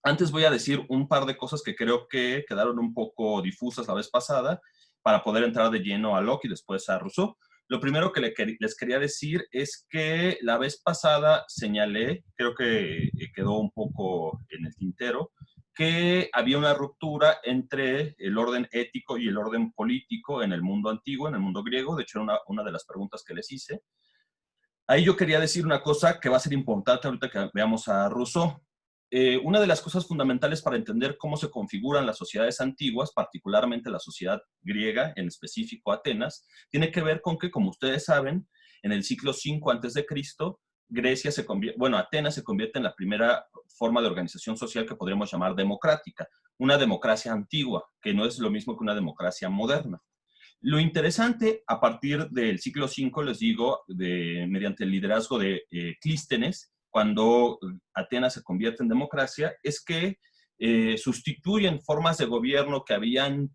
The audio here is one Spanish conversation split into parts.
Antes voy a decir un par de cosas que creo que quedaron un poco difusas la vez pasada para poder entrar de lleno a Locke y después a Rousseau. Lo primero que les quería decir es que la vez pasada señalé, creo que quedó un poco en el tintero, que había una ruptura entre el orden ético y el orden político en el mundo antiguo, en el mundo griego. De hecho, era una de las preguntas que les hice. Ahí yo quería decir una cosa que va a ser importante ahorita que veamos a Rousseau. Una de las cosas fundamentales para entender cómo se configuran las sociedades antiguas, particularmente la sociedad griega, en específico Atenas, tiene que ver con que, como ustedes saben, en el siglo V antes de Cristo, Atenas se convierte en la primera forma de organización social que podríamos llamar democrática, una democracia antigua, que no es lo mismo que una democracia moderna. Lo interesante, a partir del siglo V, les digo, mediante el liderazgo de Clístenes, cuando Atenas se convierte en democracia, es que sustituyen formas de gobierno que habían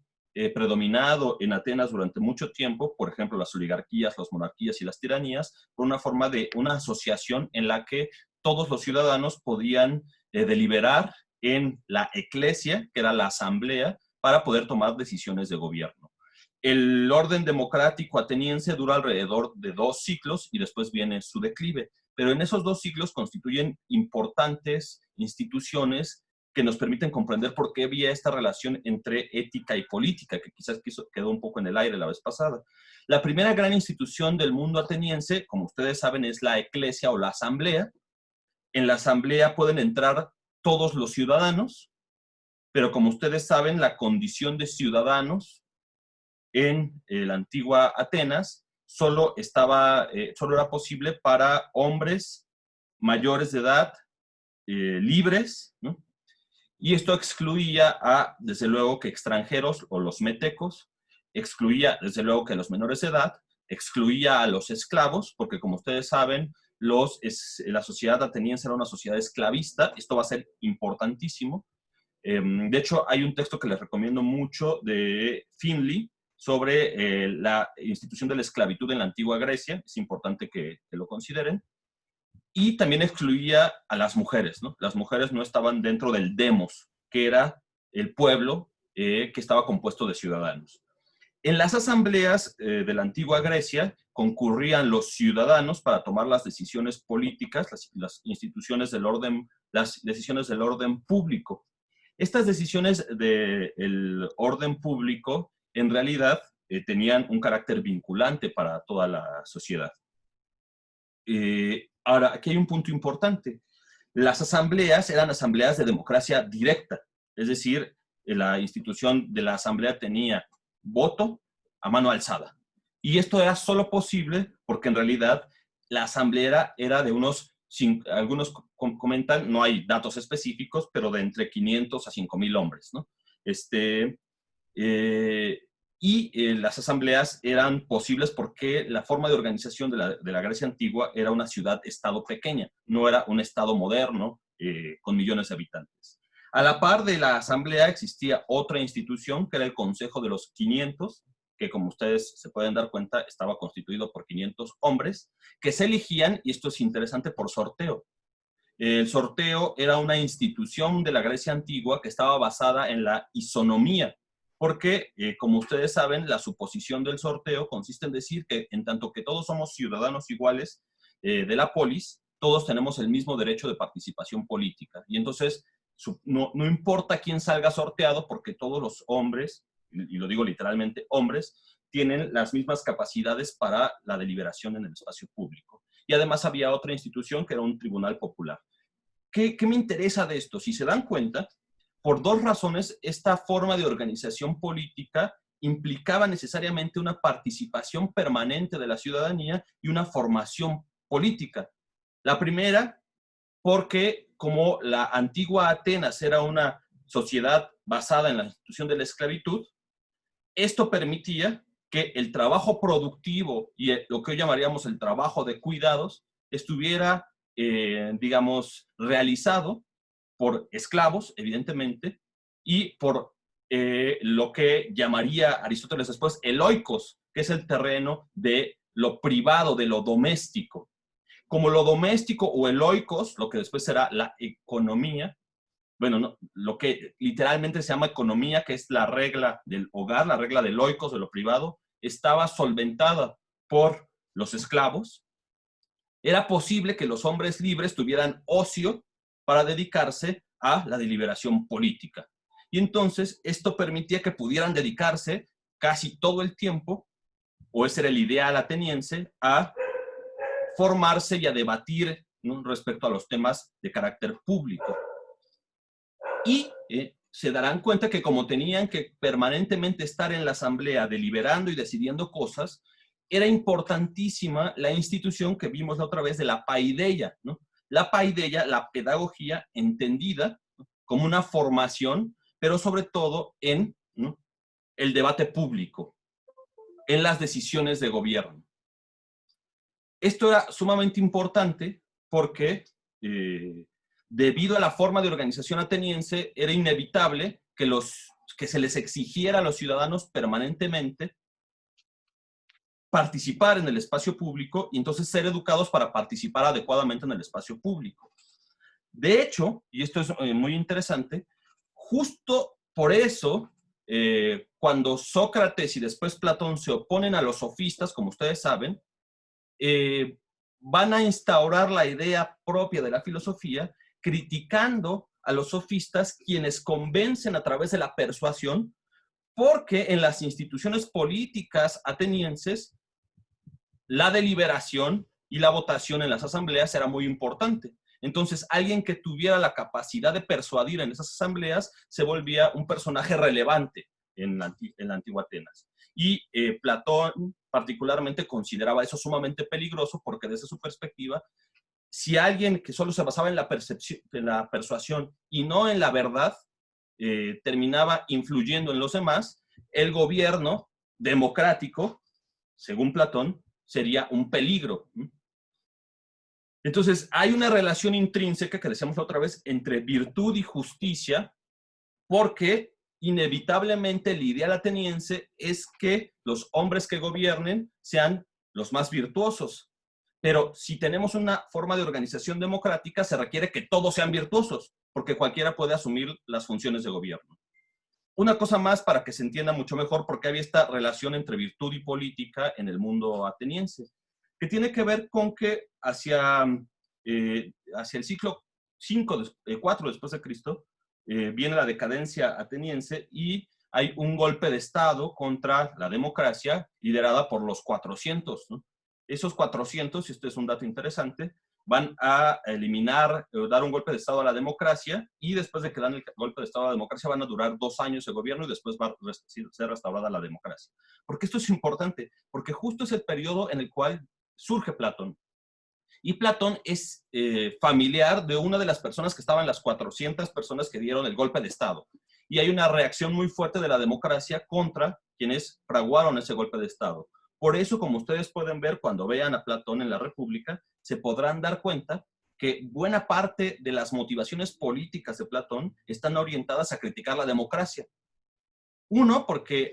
predominado en Atenas durante mucho tiempo, por ejemplo, las oligarquías, las monarquías y las tiranías, por una forma de una asociación en la que todos los ciudadanos podían deliberar en la eclesia, que era la asamblea, para poder tomar decisiones de gobierno. El orden democrático ateniense dura alrededor de 2 siglos y después viene su declive, pero en esos 2 siglos constituyen importantes instituciones que nos permiten comprender por qué había esta relación entre ética y política, que quizás quedó un poco en el aire la vez pasada. La primera gran institución del mundo ateniense, como ustedes saben, es la eclesia o la asamblea. En la asamblea pueden entrar todos los ciudadanos, pero como ustedes saben, la condición de ciudadanos en la antigua Atenas solo era posible para hombres mayores de edad, libres, ¿no? Y esto excluía desde luego, que extranjeros o los metecos, excluía, desde luego, que los menores de edad, excluía a los esclavos, porque como ustedes saben, la sociedad ateniense era una sociedad esclavista. Esto va a ser importantísimo. De hecho, hay un texto que les recomiendo mucho de Finley sobre la institución de la esclavitud en la antigua Grecia. Es importante que lo consideren. Y también excluía a las mujeres, ¿no? Las mujeres no estaban dentro del demos, que era el pueblo que estaba compuesto de ciudadanos. En las asambleas de la antigua Grecia concurrían los ciudadanos para tomar las decisiones políticas, las instituciones del orden, las decisiones del orden público. Estas decisiones del orden público en realidad tenían un carácter vinculante para toda la sociedad. Ahora, aquí hay un punto importante. Las asambleas eran asambleas de democracia directa, es decir, la institución de la asamblea tenía voto a mano alzada. Y esto era solo posible porque en realidad la asamblea era de algunos comentan, no hay datos específicos, pero de entre 500 a 5,000 hombres, ¿no? Las asambleas eran posibles porque la forma de organización de la Grecia antigua era una ciudad-estado pequeña, no era un estado moderno con millones de habitantes. A la par de la asamblea existía otra institución que era el Consejo de los 500, que como ustedes se pueden dar cuenta estaba constituido por 500 hombres, que se elegían, y esto es interesante, por sorteo. El sorteo era una institución de la Grecia antigua que estaba basada en la isonomía, porque, como ustedes saben, la suposición del sorteo consiste en decir que en tanto que todos somos ciudadanos iguales de la polis, todos tenemos el mismo derecho de participación política. Y entonces, no importa quién salga sorteado, porque todos los hombres, y lo digo literalmente, hombres, tienen las mismas capacidades para la deliberación en el espacio público. Y además había otra institución que era un tribunal popular. ¿Qué me interesa de esto? Si se dan cuenta, por 2 razones, esta forma de organización política implicaba necesariamente una participación permanente de la ciudadanía y una formación política. La primera, porque como la antigua Atenas era una sociedad basada en la institución de la esclavitud, esto permitía que el trabajo productivo y lo que hoy llamaríamos el trabajo de cuidados estuviera, digamos, realizado por esclavos, evidentemente, y por lo que llamaría Aristóteles después el oikos, que es el terreno de lo privado, de lo doméstico. Como lo doméstico o el oikos, lo que después será la economía, bueno, no, lo que literalmente se llama economía, que es la regla del hogar, la regla del oikos, de lo privado, estaba solventada por los esclavos, era posible que los hombres libres tuvieran ocio para dedicarse a la deliberación política. Y entonces esto permitía que pudieran dedicarse casi todo el tiempo, o ese era el ideal ateniense, a formarse y a debatir, ¿no?, respecto a los temas de carácter público. Y se darán cuenta que como tenían que permanentemente estar en la asamblea deliberando y decidiendo cosas, era importantísima la institución que vimos la otra vez de la paideia, ¿no? La paideia, la pedagogía entendida, ¿no?, como una formación, pero sobre todo en, ¿no?, el debate público, en las decisiones de gobierno. Esto era sumamente importante porque debido a la forma de organización ateniense, era inevitable que se les exigiera a los ciudadanos permanentemente participar en el espacio público y entonces ser educados para participar adecuadamente en el espacio público. De hecho, y esto es muy interesante, justo por eso, cuando Sócrates y después Platón se oponen a los sofistas, como ustedes saben, van a instaurar la idea propia de la filosofía, criticando a los sofistas, quienes convencen a través de la persuasión, porque en las instituciones políticas atenienses, la deliberación y la votación en las asambleas era muy importante. Entonces, alguien que tuviera la capacidad de persuadir en esas asambleas se volvía un personaje relevante en la antigua Atenas. Y Platón particularmente consideraba eso sumamente peligroso porque desde su perspectiva, si alguien que solo se basaba en la persuasión y no en la verdad, terminaba influyendo en los demás, el gobierno democrático, según Platón, sería un peligro. Entonces, hay una relación intrínseca que decíamos la otra vez entre virtud y justicia, porque inevitablemente el ideal ateniense es que los hombres que gobiernen sean los más virtuosos. Pero si tenemos una forma de organización democrática, se requiere que todos sean virtuosos, porque cualquiera puede asumir las funciones de gobierno. Una cosa más para que se entienda mucho mejor por qué había esta relación entre virtud y política en el mundo ateniense, que tiene que ver con que hacia el siglo IV después de Cristo, viene la decadencia ateniense y hay un golpe de Estado contra la democracia liderada por los 400, ¿no? Esos 400, y esto es un dato interesante, van a eliminar, dar un golpe de Estado a la democracia y después de que dan el golpe de Estado a la democracia van a durar 2 años de gobierno y después va a ser restaurada la democracia. ¿Por qué esto es importante? Porque justo es el periodo en el cual surge Platón. Y Platón es familiar de una de las personas que estaban, las 400 personas que dieron el golpe de Estado. Y hay una reacción muy fuerte de la democracia contra quienes fraguaron ese golpe de Estado. Por eso, como ustedes pueden ver cuando vean a Platón en la República, se podrán dar cuenta que buena parte de las motivaciones políticas de Platón están orientadas a criticar la democracia. Uno, porque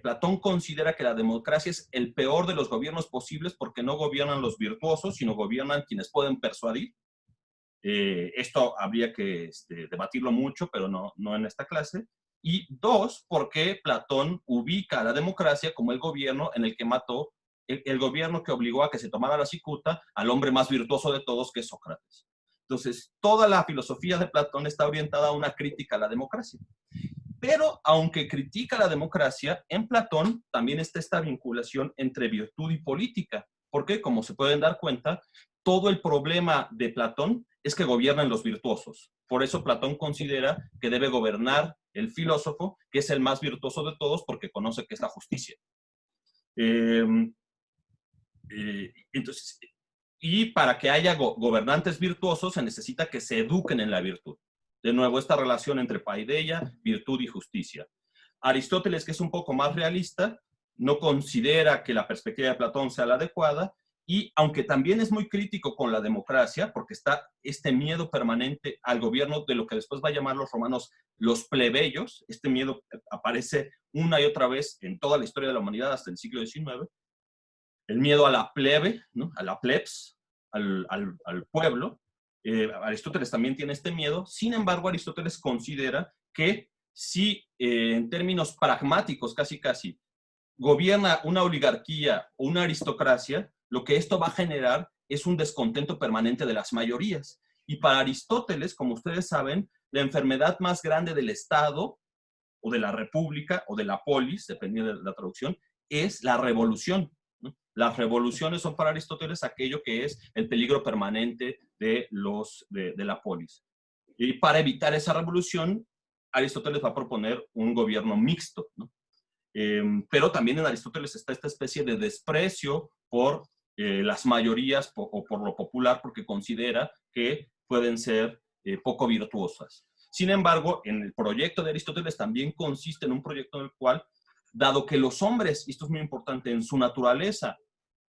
Platón considera que la democracia es el peor de los gobiernos posibles porque no gobiernan los virtuosos, sino gobiernan quienes pueden persuadir. Esto habría que debatirlo mucho, pero no en esta clase. Y dos, porque Platón ubica a la democracia como el gobierno en el que mató, el gobierno que obligó a que se tomara la cicuta al hombre más virtuoso de todos, que es Sócrates. Entonces, toda la filosofía de Platón está orientada a una crítica a la democracia. Pero aunque critica la democracia, en Platón también está esta vinculación entre virtud y política, porque como se pueden dar cuenta, todo el problema de Platón es que gobiernan los virtuosos. Por eso Platón considera que debe gobernar el filósofo, que es el más virtuoso de todos, porque conoce que es la justicia. Entonces, y para que haya gobernantes virtuosos se necesita que se eduquen en la virtud. De nuevo, esta relación entre paideia, virtud y justicia. Aristóteles, que es un poco más realista, no considera que la perspectiva de Platón sea la adecuada, y aunque también es muy crítico con la democracia, porque está este miedo permanente al gobierno de lo que después va a llamar los romanos los plebeyos, este miedo aparece una y otra vez en toda la historia de la humanidad hasta el siglo XIX, el miedo a la plebe, ¿no?, a la plebs, al pueblo, Aristóteles también tiene este miedo. Sin embargo, Aristóteles considera que si en términos pragmáticos, casi casi, gobierna una oligarquía o una aristocracia, lo que esto va a generar es un descontento permanente de las mayorías. Y para Aristóteles, como ustedes saben, la enfermedad más grande del Estado o de la República o de la polis, dependiendo de la traducción, es la revolución, ¿no? Las revoluciones son para Aristóteles aquello que es el peligro permanente de la polis. Y para evitar esa revolución, Aristóteles va a proponer un gobierno mixto, ¿no? Pero también en Aristóteles está esta especie de desprecio por las mayorías o por lo popular, porque considera que pueden ser poco virtuosas. Sin embargo, en el proyecto de Aristóteles también consiste en un proyecto en el cual, dado que los hombres, y esto es muy importante, en su naturaleza,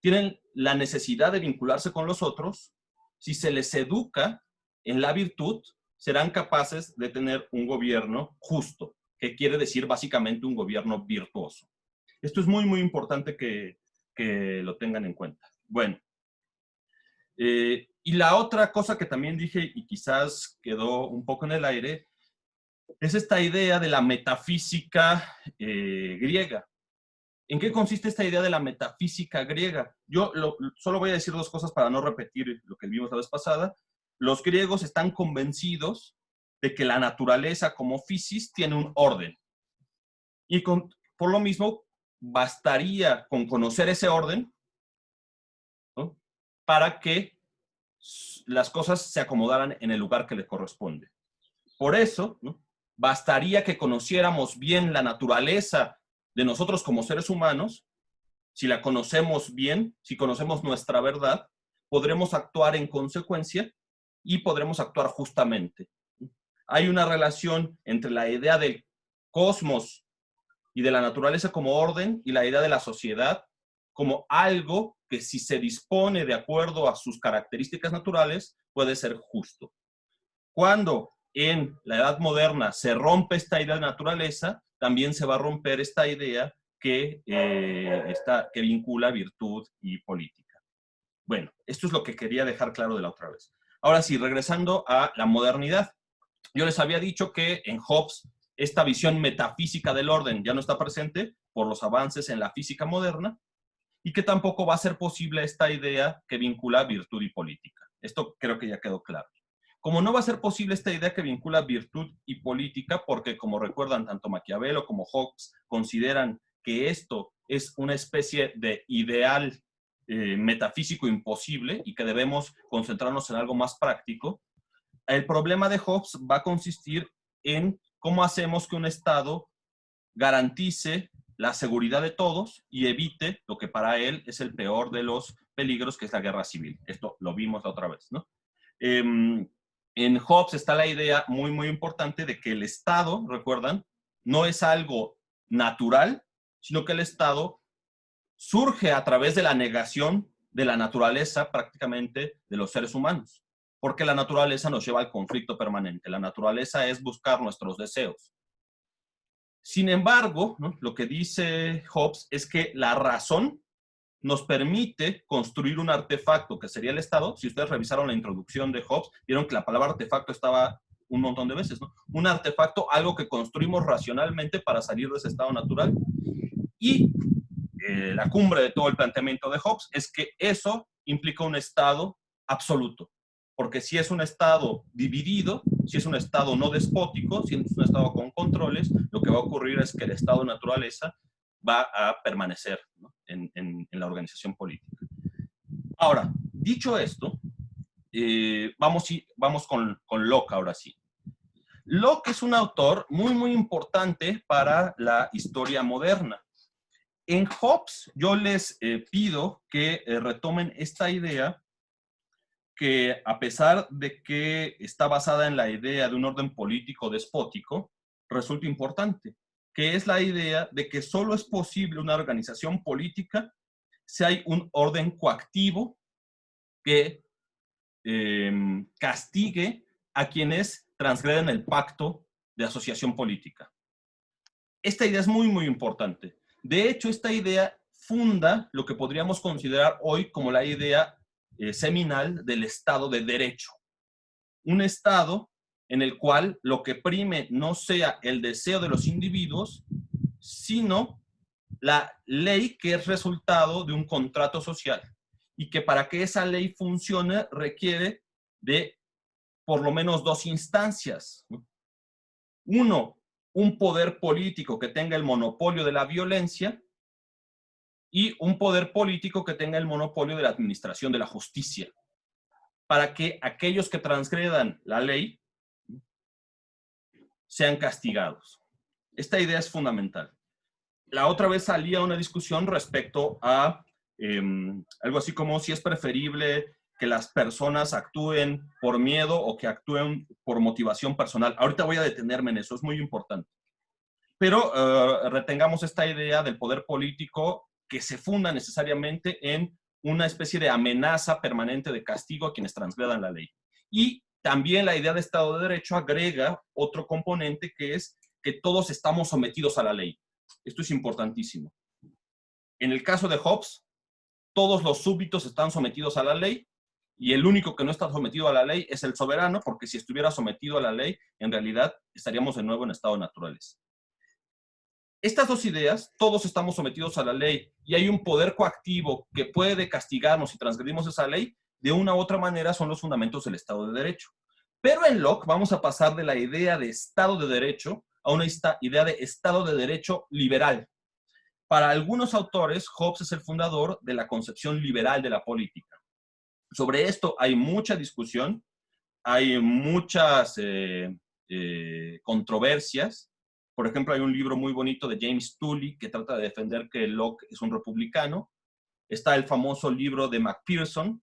tienen la necesidad de vincularse con los otros, si se les educa en la virtud, serán capaces de tener un gobierno justo, que quiere decir básicamente un gobierno virtuoso. Esto es muy, muy importante que lo tengan en cuenta. Bueno, y la otra cosa que también dije y quizás quedó un poco en el aire, es esta idea de la metafísica griega. ¿En qué consiste esta idea de la metafísica griega? Solo voy a decir dos cosas para no repetir lo que vimos la vez pasada. Los griegos están convencidos de que la naturaleza como physis tiene un orden. Y por lo mismo, bastaría con conocer ese orden, ¿no?, para que las cosas se acomodaran en el lugar que le corresponde. Por eso, ¿no?, bastaría que conociéramos bien la naturaleza de nosotros como seres humanos. Si la conocemos bien, si conocemos nuestra verdad, podremos actuar en consecuencia y podremos actuar justamente. Hay una relación entre la idea del cosmos y de la naturaleza como orden y la idea de la sociedad como algo que, si se dispone de acuerdo a sus características naturales, puede ser justo. Cuando en la Edad Moderna se rompe esta idea de naturaleza, también se va a romper esta idea que vincula virtud y política. Bueno, esto es lo que quería dejar claro de la otra vez. Ahora sí, regresando a la modernidad. Yo les había dicho que en Hobbes esta visión metafísica del orden ya no está presente por los avances en la física moderna, y que tampoco va a ser posible esta idea que vincula virtud y política. Esto creo que ya quedó claro. Como no va a ser posible esta idea que vincula virtud y política, porque como recuerdan, tanto Maquiavelo como Hobbes consideran que esto es una especie de ideal metafísico imposible y que debemos concentrarnos en algo más práctico, el problema de Hobbes va a consistir en cómo hacemos que un Estado garantice la seguridad de todos y evite lo que para él es el peor de los peligros, que es la guerra civil. Esto lo vimos la otra vez, ¿no? En Hobbes está la idea muy, muy importante de que el Estado, recuerdan, no es algo natural, sino que el Estado surge a través de la negación de la naturaleza prácticamente de los seres humanos, porque la naturaleza nos lleva al conflicto permanente. La naturaleza es buscar nuestros deseos. Sin embargo, ¿no?, lo que dice Hobbes es que la razón nos permite construir un artefacto que sería el Estado. Si ustedes revisaron la introducción de Hobbes, vieron que la palabra artefacto estaba un montón de veces, ¿no? Un artefacto, algo que construimos racionalmente para salir de ese estado natural. Y la cumbre de todo el planteamiento de Hobbes es que eso implica un Estado absoluto. Porque si es un Estado dividido, si es un Estado no despótico, si es un Estado con controles, lo que va a ocurrir es que el Estado de naturaleza va a permanecer, ¿no?, en la organización política. Ahora, dicho esto, vamos con Locke ahora sí. Locke es un autor muy, muy importante para la historia moderna. En Hobbes yo les pido que retomen esta idea que, a pesar de que está basada en la idea de un orden político despótico, resulta importante, que es la idea de que solo es posible una organización política si hay un orden coactivo que castigue a quienes transgreden el pacto de asociación política. Esta idea es muy, muy importante. De hecho, esta idea funda lo que podríamos considerar hoy como la idea seminal del Estado de Derecho. un Estado en el cual lo que prime no sea el deseo de los individuos, sino la ley que es resultado de un contrato social y que para que esa ley funcione requiere de por lo menos dos instancias. Uno, un poder político que tenga el monopolio de la violencia y un poder político que tenga el monopolio de la administración de la justicia, para que aquellos que transgredan la ley sean castigados. Esta idea es fundamental. La otra vez salía una discusión respecto a algo así como si es preferible que las personas actúen por miedo o que actúen por motivación personal. Ahorita voy a detenerme en eso, es muy importante. Pero retengamos esta idea del poder político que se funda necesariamente en una especie de amenaza permanente de castigo a quienes transgredan la ley. Y también la idea de Estado de Derecho agrega otro componente que es que todos estamos sometidos a la ley. Esto es importantísimo. En el caso de Hobbes, todos los súbditos están sometidos a la ley y el único que no está sometido a la ley es el soberano, porque si estuviera sometido a la ley, en realidad estaríamos de nuevo en estado naturales. Estas dos ideas, todos estamos sometidos a la ley y hay un poder coactivo que puede castigarnos si transgredimos esa ley, de una u otra manera son los fundamentos del Estado de Derecho. Pero en Locke vamos a pasar de la idea de Estado de Derecho a una idea de Estado de Derecho liberal. Para algunos autores, Hobbes es el fundador de la concepción liberal de la política. Sobre esto hay mucha discusión, hay muchas controversias. Por ejemplo, hay un libro muy bonito de James Tully que trata de defender que Locke es un republicano. Está el famoso libro de McPherson,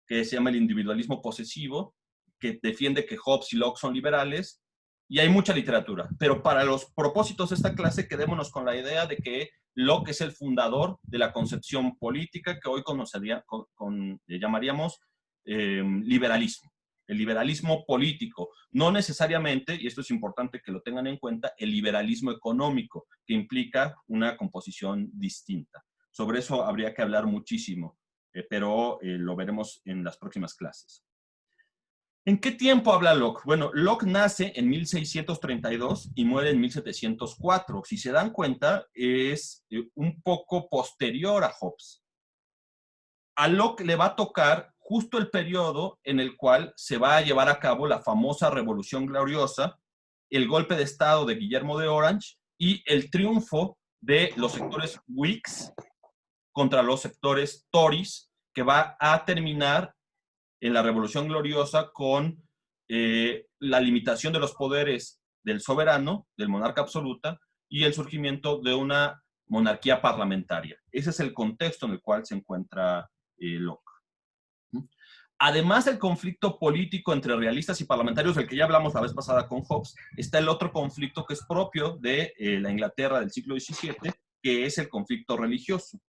que se llama El individualismo posesivo, que defiende que Hobbes y Locke son liberales. Y hay mucha literatura. Pero para los propósitos de esta clase, quedémonos con la idea de que Locke es el fundador de la concepción política que hoy llamaríamos liberalismo. El liberalismo político, no necesariamente, y esto es importante que lo tengan en cuenta, el liberalismo económico, que implica una composición distinta. Sobre eso habría que hablar muchísimo, pero lo veremos en las próximas clases. ¿En qué tiempo habla Locke? Bueno, Locke nace en 1632 y muere en 1704. Si se dan cuenta, es un poco posterior a Hobbes. A Locke le va a tocar justo el periodo en el cual se va a llevar a cabo la famosa Revolución Gloriosa, el golpe de Estado de Guillermo de Orange y el triunfo de los sectores Whigs contra los sectores Tories, que va a terminar en la Revolución Gloriosa con la limitación de los poderes del soberano, del monarca absoluta, y el surgimiento de una monarquía parlamentaria. Ese es el contexto en el cual se encuentra Locke. Además del conflicto político entre realistas y parlamentarios, del que ya hablamos la vez pasada con Hobbes, está el otro conflicto que es propio de la Inglaterra del siglo XVII, que es el conflicto religioso.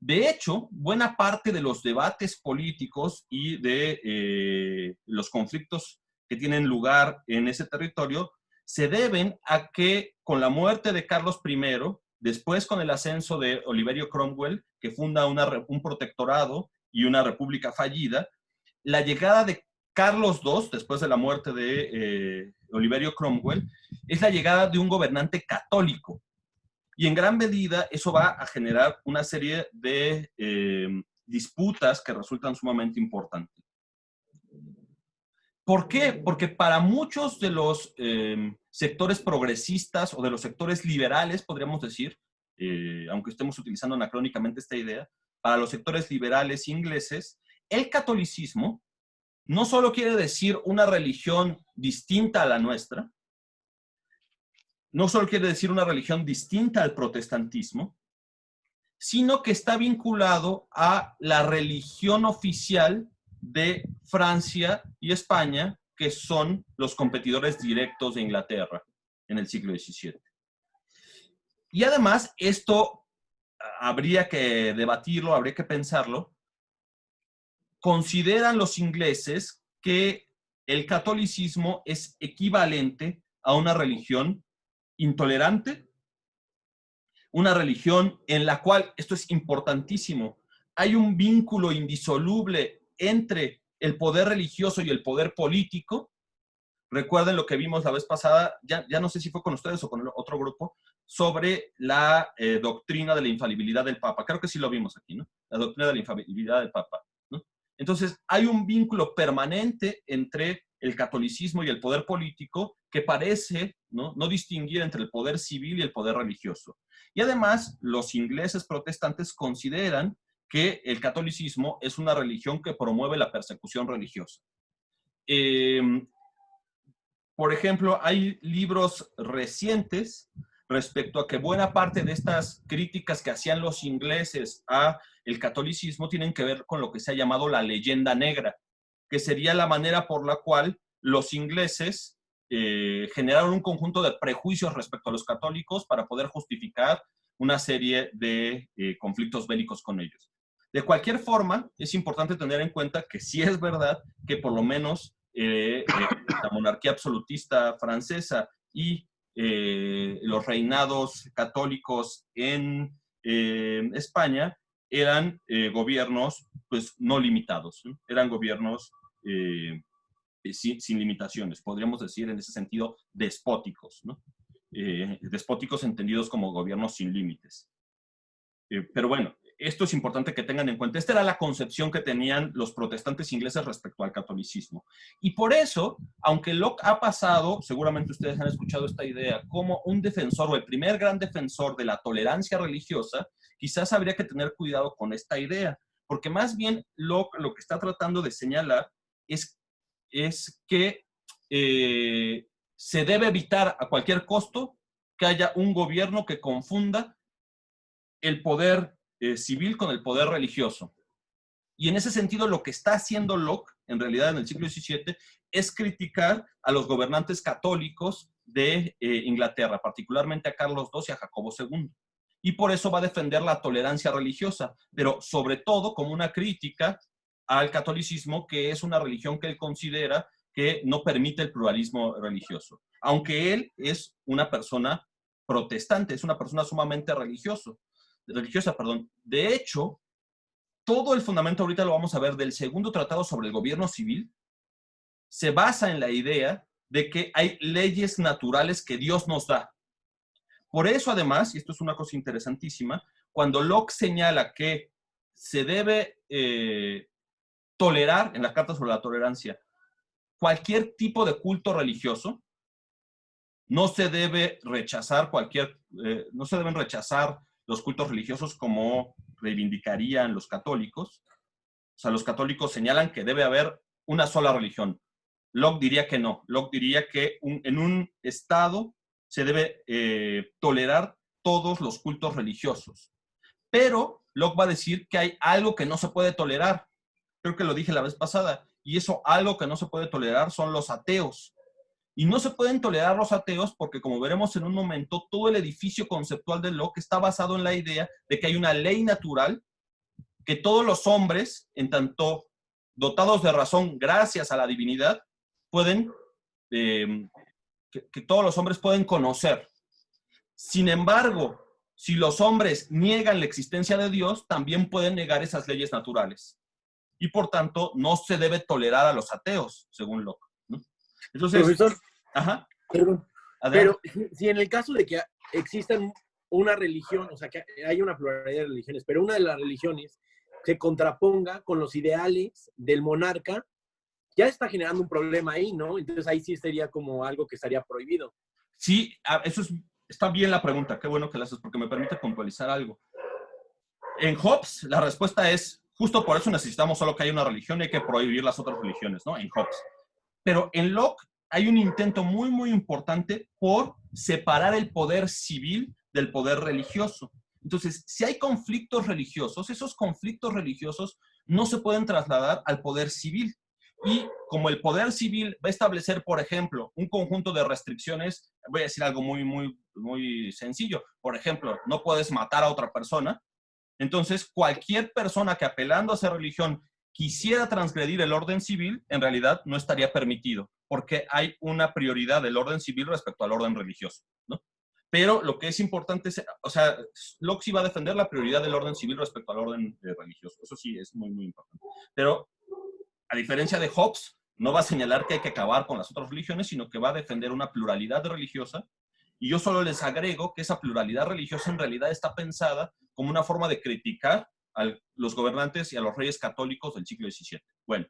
De hecho, buena parte de los debates políticos y de los conflictos que tienen lugar en ese territorio se deben a que con la muerte de Carlos I, después con el ascenso de Oliverio Cromwell, que funda un protectorado y una república fallida, la llegada de Carlos II, después de la muerte de Oliverio Cromwell, es la llegada de un gobernante católico. Y en gran medida eso va a generar una serie de disputas que resultan sumamente importantes. ¿Por qué? Porque para muchos de los sectores progresistas o de los sectores liberales, podríamos decir, aunque estemos utilizando anacrónicamente esta idea, para los sectores liberales ingleses, el catolicismo no solo quiere decir una religión distinta a la nuestra, no solo quiere decir una religión distinta al protestantismo, sino que está vinculado a la religión oficial de Francia y España, que son los competidores directos de Inglaterra en el siglo XVII. Y además, esto habría que debatirlo, habría que pensarlo. Consideran los ingleses que el catolicismo es equivalente a una religión intolerante, una religión en la cual, esto es importantísimo, hay un vínculo indisoluble entre el poder religioso y el poder político. Recuerden lo que vimos la vez pasada, ya no sé si fue con ustedes o con otro grupo, sobre la doctrina de la infalibilidad del Papa. Creo que sí lo vimos aquí, ¿no? La doctrina de la infalibilidad del Papa, ¿no? Entonces, hay un vínculo permanente entre el catolicismo y el poder político que parece no distinguir entre el poder civil y el poder religioso. Y además, los ingleses protestantes consideran que el catolicismo es una religión que promueve la persecución religiosa. Por ejemplo, hay libros recientes respecto a que buena parte de estas críticas que hacían los ingleses a el catolicismo tienen que ver con lo que se ha llamado la leyenda negra, que sería la manera por la cual los ingleses generaron un conjunto de prejuicios respecto a los católicos para poder justificar una serie de conflictos bélicos con ellos. De cualquier forma, es importante tener en cuenta que sí es verdad que por lo menos la monarquía absolutista francesa y los reinados católicos en España eran gobiernos pues no limitados, ¿no? Eran gobiernos sin limitaciones, podríamos decir en ese sentido despóticos, ¿no? Despóticos entendidos como gobiernos sin límites. Pero bueno, esto es importante que tengan en cuenta. Esta era la concepción que tenían los protestantes ingleses respecto al catolicismo. Y por eso, aunque Locke ha pasado, seguramente ustedes han escuchado esta idea, como un defensor o el primer gran defensor de la tolerancia religiosa, quizás habría que tener cuidado con esta idea, porque más bien Locke lo que está tratando de señalar es que se debe evitar a cualquier costo que haya un gobierno que confunda el poder civil con el poder religioso. Y en ese sentido, lo que está haciendo Locke, en realidad en el siglo XVII, es criticar a los gobernantes católicos de Inglaterra, particularmente a Carlos II y a Jacobo II. Y por eso va a defender la tolerancia religiosa, pero sobre todo como una crítica al catolicismo, que es una religión que él considera que no permite el pluralismo religioso. Aunque él es una persona protestante, es una persona sumamente religiosa. De hecho, todo el fundamento, ahorita lo vamos a ver, del segundo tratado sobre el gobierno civil, se basa en la idea de que hay leyes naturales que Dios nos da. Por eso, además, y esto es una cosa interesantísima, cuando Locke señala que se debe tolerar, en la Carta sobre la Tolerancia, cualquier tipo de culto religioso, no se debe rechazar no se deben rechazar los cultos religiosos como reivindicarían los católicos. O sea, los católicos señalan que debe haber una sola religión. Locke diría que no. Locke diría que en un Estado se debe tolerar todos los cultos religiosos. Pero Locke va a decir que hay algo que no se puede tolerar. Creo que lo dije la vez pasada. Y eso algo que no se puede tolerar son los ateos. Y no se pueden tolerar los ateos porque, como veremos en un momento, todo el edificio conceptual de Locke está basado en la idea de que hay una ley natural que todos los hombres, en tanto dotados de razón gracias a la divinidad, pueden, que todos los hombres pueden conocer. Sin embargo, si los hombres niegan la existencia de Dios, también pueden negar esas leyes naturales. Y por tanto, no se debe tolerar a los ateos, según Locke, ¿no? Entonces, profesor, ajá, perdón, adelante. pero si en el caso de que existan una religión, o sea, que hay una pluralidad de religiones, pero una de las religiones se contraponga con los ideales del monarca, ya está generando un problema ahí, ¿no? Entonces ahí sí sería como algo que estaría prohibido. Sí, está bien la pregunta, qué bueno que la haces porque me permite puntualizar algo. En Hobbes, la respuesta es, justo por eso necesitamos solo que haya una religión y hay que prohibir las otras religiones, ¿no? En Hobbes. Pero en Locke hay un intento muy, muy importante por separar el poder civil del poder religioso. Entonces, si hay conflictos religiosos, esos conflictos religiosos no se pueden trasladar al poder civil. Y como el poder civil va a establecer, por ejemplo, un conjunto de restricciones, voy a decir algo muy, muy, muy sencillo. Por ejemplo, no puedes matar a otra persona. Entonces, cualquier persona que apelando a esa religión quisiera transgredir el orden civil, en realidad no estaría permitido, porque hay una prioridad del orden civil respecto al orden religioso, ¿no? Pero lo que es importante es, o sea, Locke sí va a defender la prioridad del orden civil respecto al orden religioso. Eso sí es muy, muy importante. Pero a diferencia de Hobbes, no va a señalar que hay que acabar con las otras religiones, sino que va a defender una pluralidad religiosa. Y yo solo les agrego que esa pluralidad religiosa en realidad está pensada como una forma de criticar a los gobernantes y a los reyes católicos del siglo XVII. Bueno,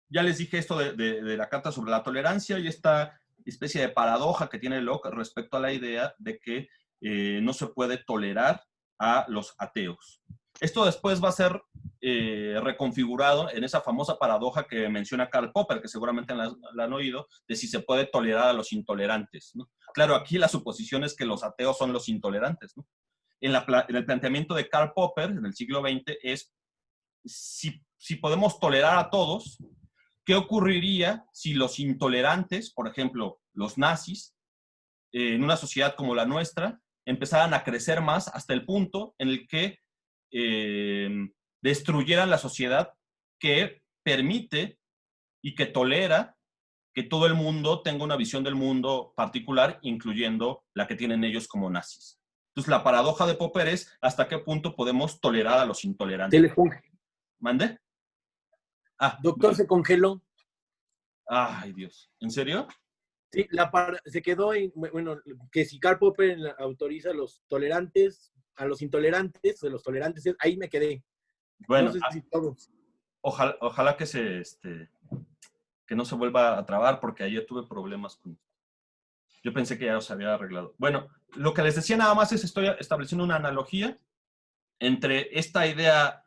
ya les dije esto de la Carta sobre la Tolerancia y esta especie de paradoja que tiene Locke respecto a la idea de que no se puede tolerar a los ateos. Esto después va a ser reconfigurado en esa famosa paradoja que menciona Karl Popper, que seguramente la han oído, de si se puede tolerar a los intolerantes, ¿no? Claro, aquí la suposición es que los ateos son los intolerantes, ¿no? En el planteamiento de Karl Popper, en el siglo XX, es si podemos tolerar a todos, ¿qué ocurriría si los intolerantes, por ejemplo, los nazis, en una sociedad como la nuestra, empezaran a crecer más hasta el punto en el que destruyeran la sociedad que permite y que tolera que todo el mundo tenga una visión del mundo particular, incluyendo la que tienen ellos como nazis? Entonces, la paradoja de Popper es hasta qué punto podemos tolerar a los intolerantes. ¿Mande? Ah, Doctor, bueno. se congeló. Ay, Dios. ¿En serio? Sí, se quedó en, bueno, que si Karl Popper autoriza a los tolerantes, a los intolerantes, de los tolerantes, ahí me quedé. Bueno, no sé si todos. Ojalá que que no se vuelva a trabar, porque ayer tuve problemas con... Yo pensé que ya los había arreglado. Bueno, lo que les decía nada más es, estoy estableciendo una analogía entre esta idea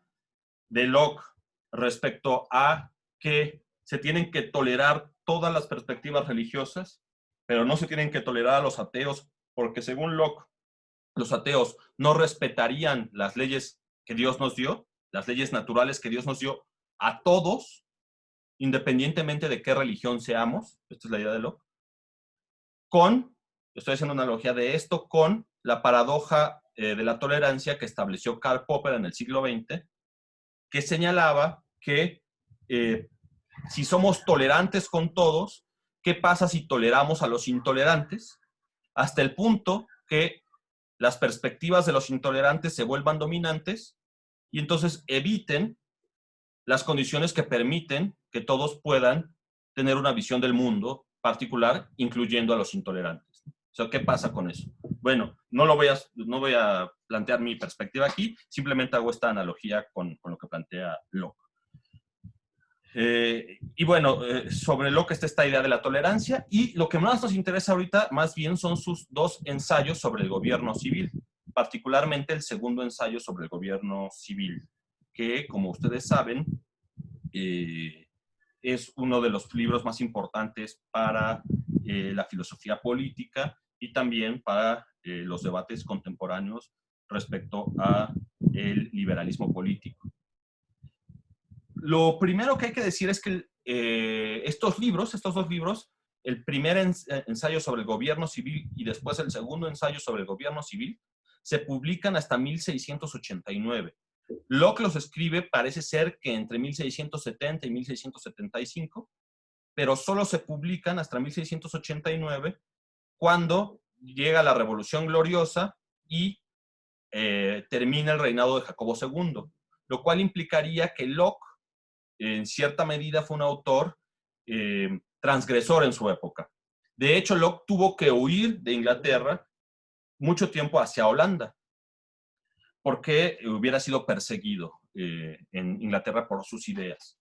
de Locke respecto a que se tienen que tolerar todas las perspectivas religiosas, pero no se tienen que tolerar a los ateos, porque según Locke, los ateos no respetarían las leyes que Dios nos dio, las leyes naturales que Dios nos dio a todos, independientemente de qué religión seamos. Esta es la idea de Locke. Estoy haciendo una analogía de esto con la paradoja de la tolerancia que estableció Karl Popper en el siglo XX, que señalaba que si somos tolerantes con todos, ¿qué pasa si toleramos a los intolerantes? Hasta el punto que las perspectivas de los intolerantes se vuelvan dominantes y entonces eviten las condiciones que permiten que todos puedan tener una visión del mundo particular, incluyendo a los intolerantes. O sea, ¿qué pasa con eso? Bueno, no voy a plantear mi perspectiva aquí, simplemente hago esta analogía con lo que plantea Locke. Y bueno, sobre Locke está esta idea de la tolerancia, y lo que más nos interesa ahorita más bien son sus dos ensayos sobre el gobierno civil, particularmente el segundo ensayo sobre el gobierno civil, que, como ustedes saben, es uno de los libros más importantes para la filosofía política y también para los debates contemporáneos respecto a el liberalismo político. Lo primero que hay que decir es que estos dos libros, el primer ensayo sobre el gobierno civil y después el segundo ensayo sobre el gobierno civil, se publican hasta 1689. Locke los escribe, parece ser que entre 1670 y 1675, pero solo se publican hasta 1689, cuando llega la Revolución Gloriosa y termina el reinado de Jacobo II, lo cual implicaría que Locke, en cierta medida, fue un autor transgresor en su época. De hecho, Locke tuvo que huir de Inglaterra mucho tiempo hacia Holanda, porque hubiera sido perseguido en Inglaterra por sus ideas.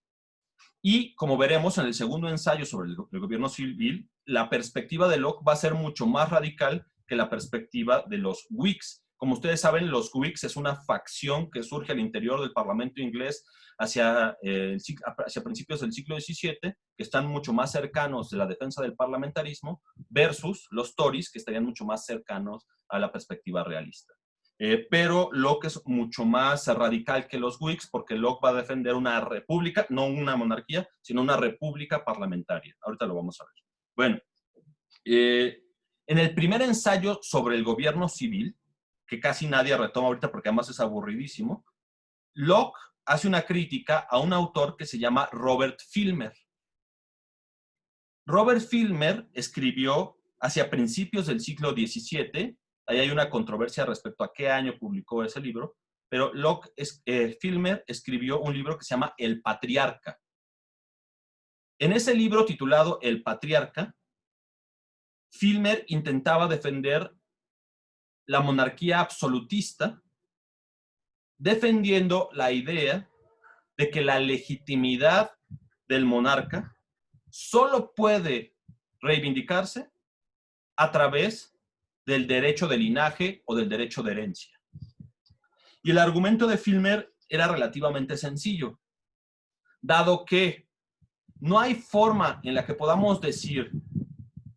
Y como veremos en el segundo ensayo sobre el gobierno civil, la perspectiva de Locke va a ser mucho más radical que la perspectiva de los Whigs. Como ustedes saben, los Whigs es una facción que surge al interior del Parlamento inglés hacia principios del siglo XVII, que están mucho más cercanos de la defensa del parlamentarismo, versus los Tories, que estarían mucho más cercanos a la perspectiva realista. Pero Locke es mucho más radical que los Whigs, porque Locke va a defender una república, no una monarquía, sino una república parlamentaria. Ahorita lo vamos a ver. Bueno, en el primer ensayo sobre el gobierno civil, que casi nadie retoma ahorita porque además es aburridísimo, Locke hace una crítica a un autor que se llama Robert Filmer. Robert Filmer escribió hacia principios del siglo XVII. Ahí hay una controversia respecto a qué año publicó ese libro, pero Filmer escribió un libro que se llama El Patriarca. En ese libro titulado El Patriarca, Filmer intentaba defender la monarquía absolutista, defendiendo la idea de que la legitimidad del monarca solo puede reivindicarse a través del derecho de linaje o del derecho de herencia. Y el argumento de Filmer era relativamente sencillo, dado que no hay forma en la que podamos decir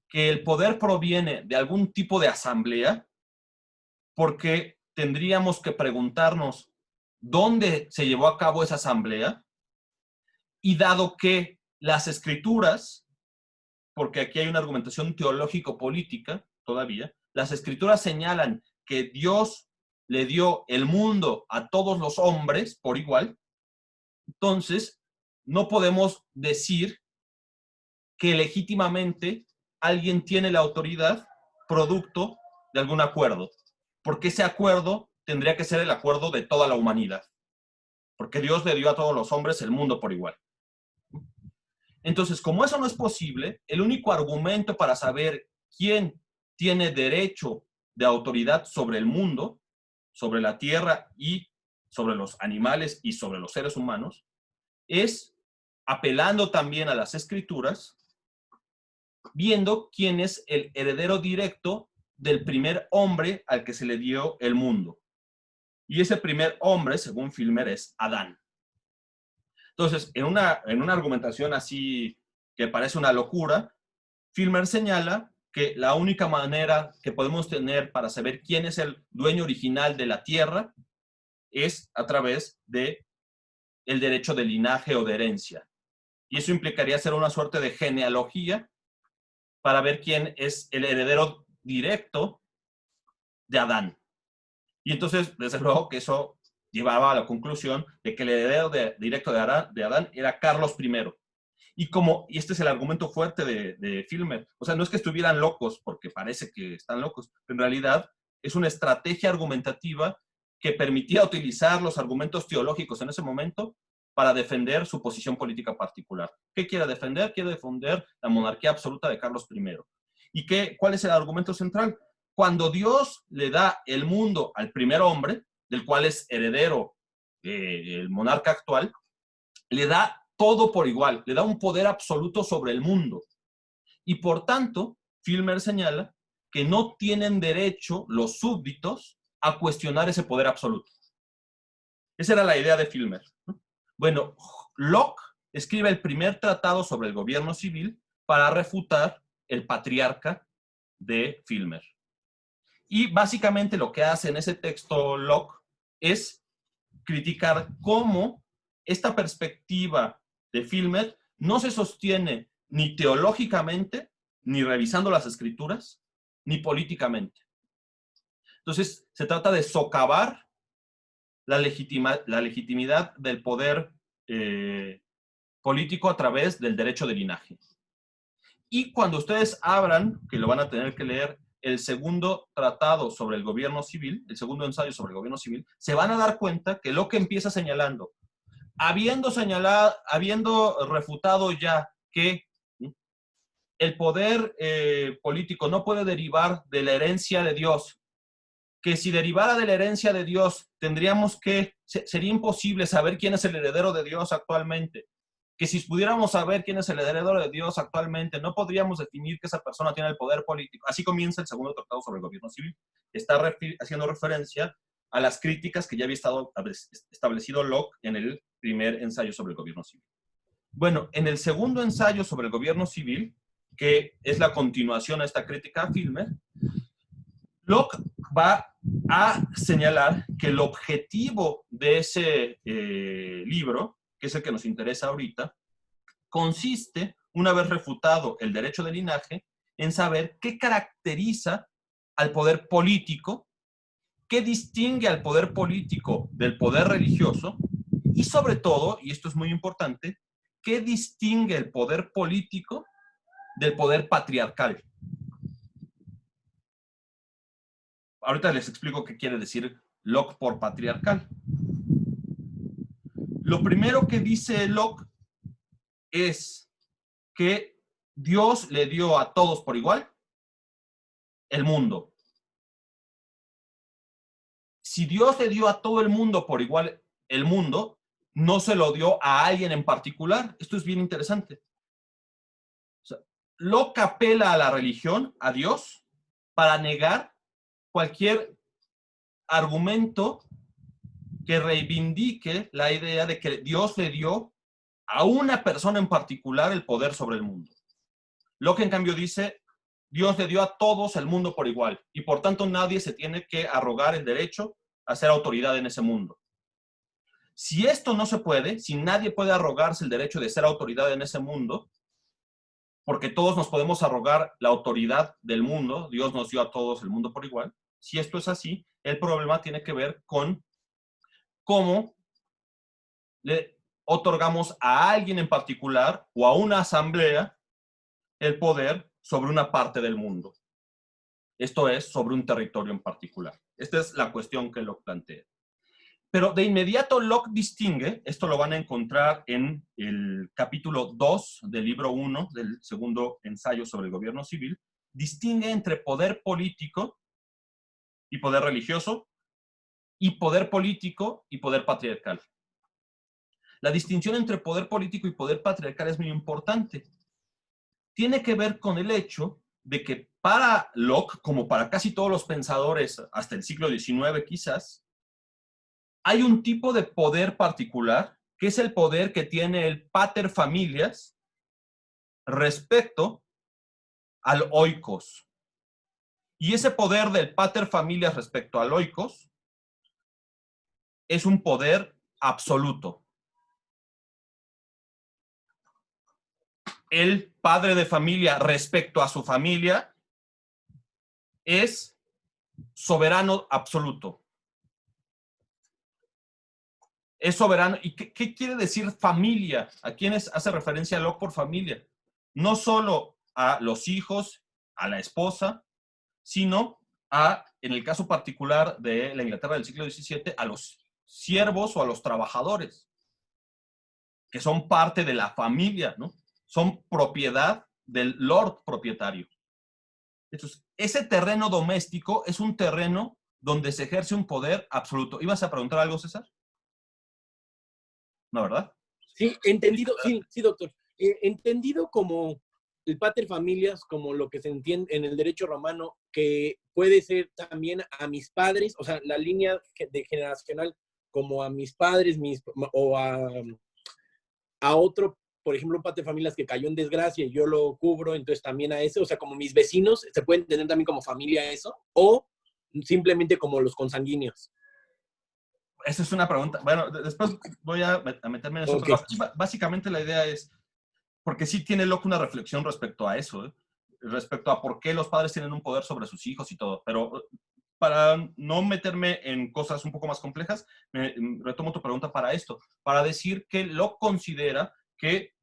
que el poder proviene de algún tipo de asamblea, porque tendríamos que preguntarnos dónde se llevó a cabo esa asamblea, y dado que las escrituras, porque aquí hay una argumentación teológico-política todavía, las escrituras señalan que Dios le dio el mundo a todos los hombres por igual, entonces no podemos decir que legítimamente alguien tiene la autoridad producto de algún acuerdo, porque ese acuerdo tendría que ser el acuerdo de toda la humanidad, porque Dios le dio a todos los hombres el mundo por igual. Entonces, como eso no es posible, el único argumento para saber quién tiene derecho de autoridad sobre el mundo, sobre la tierra y sobre los animales y sobre los seres humanos, es apelando también a las escrituras, viendo quién es el heredero directo del primer hombre al que se le dio el mundo. Y ese primer hombre, según Filmer, es Adán. Entonces, en una argumentación así que parece una locura, Filmer señala que la única manera que podemos tener para saber quién es el dueño original de la tierra es a través de el derecho de linaje o de herencia. Y eso implicaría hacer una suerte de genealogía para ver quién es el heredero directo de Adán. Y entonces, desde luego que eso llevaba a la conclusión de que el heredero directo de Adán era Carlos I. Y este es el argumento fuerte de Filmer, o sea, no es que estuvieran locos, porque parece que están locos, pero en realidad es una estrategia argumentativa que permitía utilizar los argumentos teológicos en ese momento para defender su posición política particular. ¿Qué quiere defender? Quiere defender la monarquía absoluta de Carlos I. ¿Y cuál es el argumento central? Cuando Dios le da el mundo al primer hombre, del cual es heredero el monarca actual, le da todo por igual, le da un poder absoluto sobre el mundo. Y por tanto, Filmer señala que no tienen derecho los súbditos a cuestionar ese poder absoluto. Esa era la idea de Filmer. Bueno, Locke escribe el primer tratado sobre el gobierno civil para refutar el patriarca de Filmer. Y básicamente lo que hace en ese texto Locke es criticar cómo esta perspectiva de Filmer no se sostiene ni teológicamente, ni revisando las escrituras, ni políticamente. Entonces, se trata de socavar la legitimidad del poder político a través del derecho de linaje. Y cuando ustedes abran, que lo van a tener que leer, el segundo tratado sobre el gobierno civil, el segundo ensayo sobre el gobierno civil, se van a dar cuenta que lo que empieza señalando, habiendo refutado ya que el poder político no puede derivar de la herencia de Dios, que si derivara de la herencia de Dios, sería imposible saber quién es el heredero de Dios actualmente, que si pudiéramos saber quién es el heredero de Dios actualmente, no podríamos definir que esa persona tiene el poder político. Así comienza el segundo tratado sobre el gobierno civil. Está haciendo referencia a las críticas que ya había establecido Locke en el primer ensayo sobre el gobierno civil. Bueno, en el segundo ensayo sobre el gobierno civil, que es la continuación a esta crítica a Filmer, Locke va a señalar que el objetivo de ese libro, que es el que nos interesa ahorita, consiste, una vez refutado el derecho de linaje, en saber qué caracteriza al poder político, qué distingue al poder político del poder religioso y sobre todo, y esto es muy importante, qué distingue el poder político del poder patriarcal. Ahorita les explico qué quiere decir Locke por patriarcal. Lo primero que dice Locke es que Dios le dio a todos por igual el mundo. Si Dios le dio a todo el mundo por igual el mundo, no se lo dio a alguien en particular. Esto es bien interesante. O sea, Locke apela a la religión, a Dios, para negar cualquier argumento que reivindique la idea de que Dios le dio a una persona en particular el poder sobre el mundo. Locke, en cambio, dice, Dios le dio a todos el mundo por igual y por tanto nadie se tiene que arrogar el derecho a ser autoridad en ese mundo. Si esto no se puede, si nadie puede arrogarse el derecho de ser autoridad en ese mundo, porque todos nos podemos arrogar la autoridad del mundo, Dios nos dio a todos el mundo por igual, si esto es así, el problema tiene que ver con cómo le otorgamos a alguien en particular o a una asamblea el poder sobre una parte del mundo. Esto es, sobre un territorio en particular. Esta es la cuestión que Locke plantea. Pero de inmediato Locke distingue, esto lo van a encontrar en el capítulo 2 del libro 1 del segundo ensayo sobre el gobierno civil, distingue entre poder político y poder religioso, y poder político y poder patriarcal. La distinción entre poder político y poder patriarcal es muy importante. Tiene que ver con el hecho de que para Locke, como para casi todos los pensadores hasta el siglo XIX quizás, hay un tipo de poder particular, que es el poder que tiene el pater familias respecto al oikos. Y ese poder del pater familias respecto al oikos es un poder absoluto. El padre de familia respecto a su familia es soberano absoluto. Es soberano. ¿Y qué quiere decir familia? ¿A quiénes hace referencia Locke por familia? No solo a los hijos, a la esposa, sino a, en el caso particular de la Inglaterra del siglo XVII, a los siervos o a los trabajadores, que son parte de la familia, ¿no? Son propiedad del lord propietario. Entonces, ese terreno doméstico es un terreno donde se ejerce un poder absoluto. ¿Ibas a preguntar algo, César? ¿No, verdad? Sí, entendido, sí, doctor. Entendido como el pater familias, como lo que se entiende en el derecho romano, que puede ser también a mis padres, o sea, la línea de generacional, como a mis padres, o a otro, por ejemplo, un pater familias que cayó en desgracia y yo lo cubro, entonces también a ese, o sea, como mis vecinos, ¿se puede entender también como familia eso? ¿O simplemente como los consanguíneos? Esa es una pregunta. Bueno, después voy a meterme en eso, Okay. pero aquí básicamente la idea es, porque sí tiene Locke una reflexión respecto a eso, respecto a por qué los padres tienen un poder sobre sus hijos y todo, pero para no meterme en cosas un poco más complejas, retomo tu pregunta para esto, para decir que Locke considera que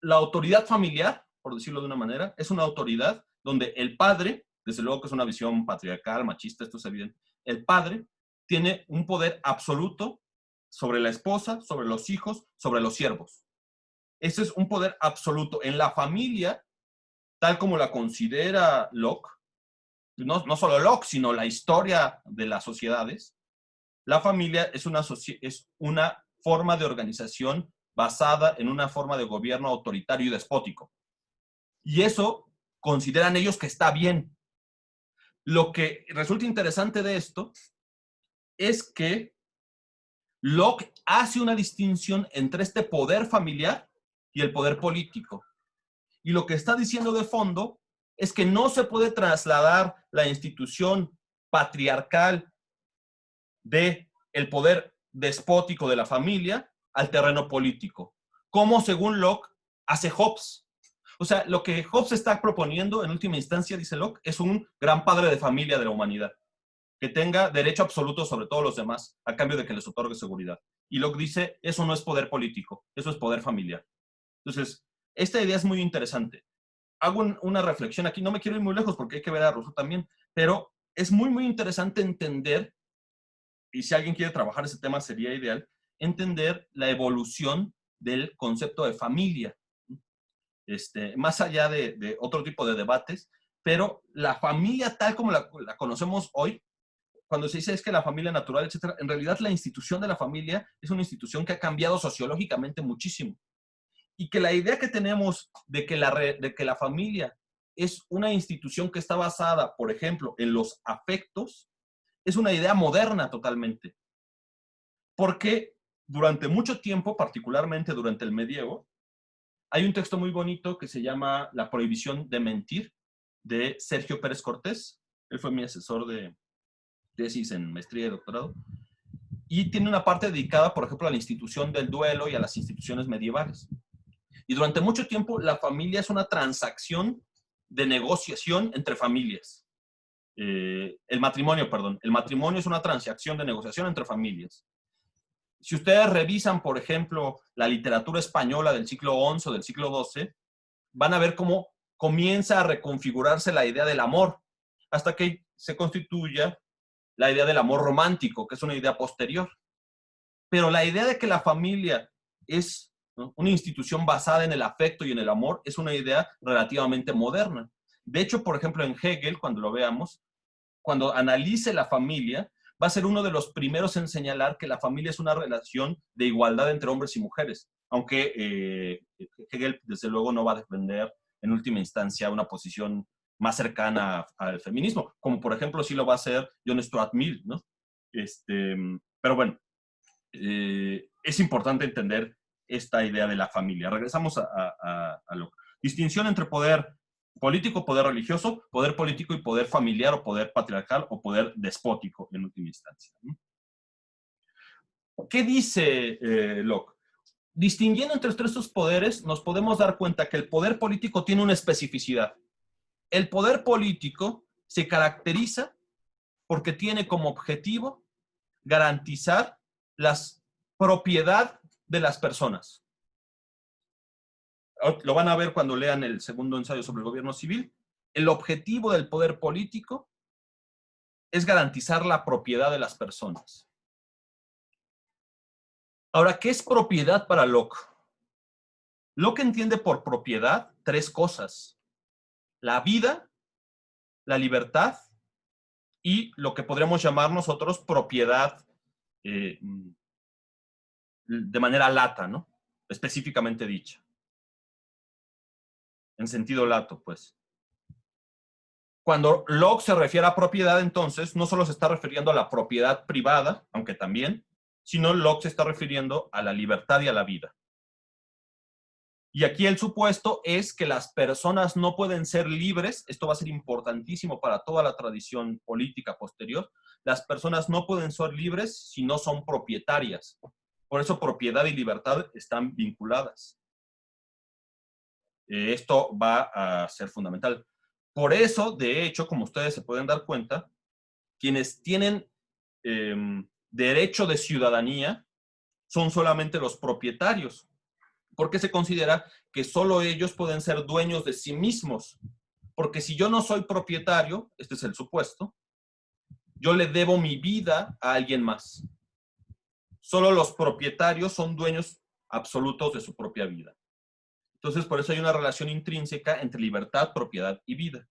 la autoridad familiar, por decirlo de una manera, es una autoridad donde el padre, desde luego que es una visión patriarcal, machista, esto es evidente, el padre tiene un poder absoluto sobre la esposa, sobre los hijos, sobre los siervos. Ese es un poder absoluto. En la familia, tal como la considera Locke, no solo Locke, sino la historia de las sociedades, la familia es una forma de organización basada en una forma de gobierno autoritario y despótico. Y eso consideran ellos que está bien. Lo que resulta interesante de esto es que Locke hace una distinción entre este poder familiar y el poder político. Y lo que está diciendo de fondo es que no se puede trasladar la institución patriarcal del poder despótico de la familia al terreno político, como según Locke hace Hobbes. O sea, lo que Hobbes está proponiendo en última instancia, dice Locke, es un gran padre de familia de la humanidad, que tenga derecho absoluto sobre todos los demás, a cambio de que les otorgue seguridad. Y Locke dice, eso no es poder político, eso es poder familiar. Entonces, esta idea es muy interesante. Hago una reflexión aquí, no me quiero ir muy lejos porque hay que ver a Rousseau también, pero es muy, muy interesante entender y si alguien quiere trabajar ese tema sería ideal, entender la evolución del concepto de familia, más allá de otro tipo de debates, pero la familia tal como la conocemos hoy, cuando se dice es que la familia natural, etcétera, en realidad la institución de la familia es una institución que ha cambiado sociológicamente muchísimo. Y que la idea que tenemos de que la familia es una institución que está basada, por ejemplo, en los afectos, es una idea moderna totalmente. Porque durante mucho tiempo, particularmente durante el medievo, hay un texto muy bonito que se llama La prohibición de mentir, de Sergio Pérez Cortés. Él fue mi asesor de tesis en maestría y doctorado. Y tiene una parte dedicada, por ejemplo, a la institución del duelo y a las instituciones medievales. Y durante mucho tiempo la familia es una transacción de negociación entre familias. El matrimonio es una transacción de negociación entre familias. Si ustedes revisan, por ejemplo, la literatura española del siglo XI o del siglo XII, van a ver cómo comienza a reconfigurarse la idea del amor, hasta que se constituya la idea del amor romántico, que es una idea posterior. Pero la idea de que la familia es, ¿no?, una institución basada en el afecto y en el amor es una idea relativamente moderna. De hecho, por ejemplo, en Hegel, cuando lo veamos, cuando analice la familia, va a ser uno de los primeros en señalar que la familia es una relación de igualdad entre hombres y mujeres, aunque Hegel, desde luego, no va a defender en última instancia una posición más cercana al feminismo, como por ejemplo sí lo va a hacer John Stuart Mill, ¿no? Pero bueno, es importante entender esta idea de la familia. Regresamos a lo. Distinción entre poder político, poder religioso, poder político y poder familiar o poder patriarcal o poder despótico en última instancia. ¿Qué dice Locke? Distinguiendo entre estos poderes, nos podemos dar cuenta que el poder político tiene una especificidad. El poder político se caracteriza porque tiene como objetivo garantizar la propiedad de las personas. Lo van a ver cuando lean el segundo ensayo sobre el gobierno civil. El objetivo del poder político es garantizar la propiedad de las personas. Ahora, ¿qué es propiedad para Locke? Locke entiende por propiedad tres cosas: la vida, la libertad y lo que podríamos llamar nosotros propiedad de manera lata, ¿no? Específicamente dicha. En sentido lato, pues. Cuando Locke se refiere a propiedad, entonces, no solo se está refiriendo a la propiedad privada, aunque también, sino Locke se está refiriendo a la libertad y a la vida. Y aquí el supuesto es que las personas no pueden ser libres. Esto va a ser importantísimo para toda la tradición política posterior. Las personas no pueden ser libres si no son propietarias. Por eso propiedad y libertad están vinculadas. Esto va a ser fundamental. Por eso, de hecho, como ustedes se pueden dar cuenta, quienes tienen derecho de ciudadanía son solamente los propietarios, porque se considera que solo ellos pueden ser dueños de sí mismos. Porque si yo no soy propietario, este es el supuesto, yo le debo mi vida a alguien más. Solo los propietarios son dueños absolutos de su propia vida. Entonces, por eso hay una relación intrínseca entre libertad, propiedad y vida.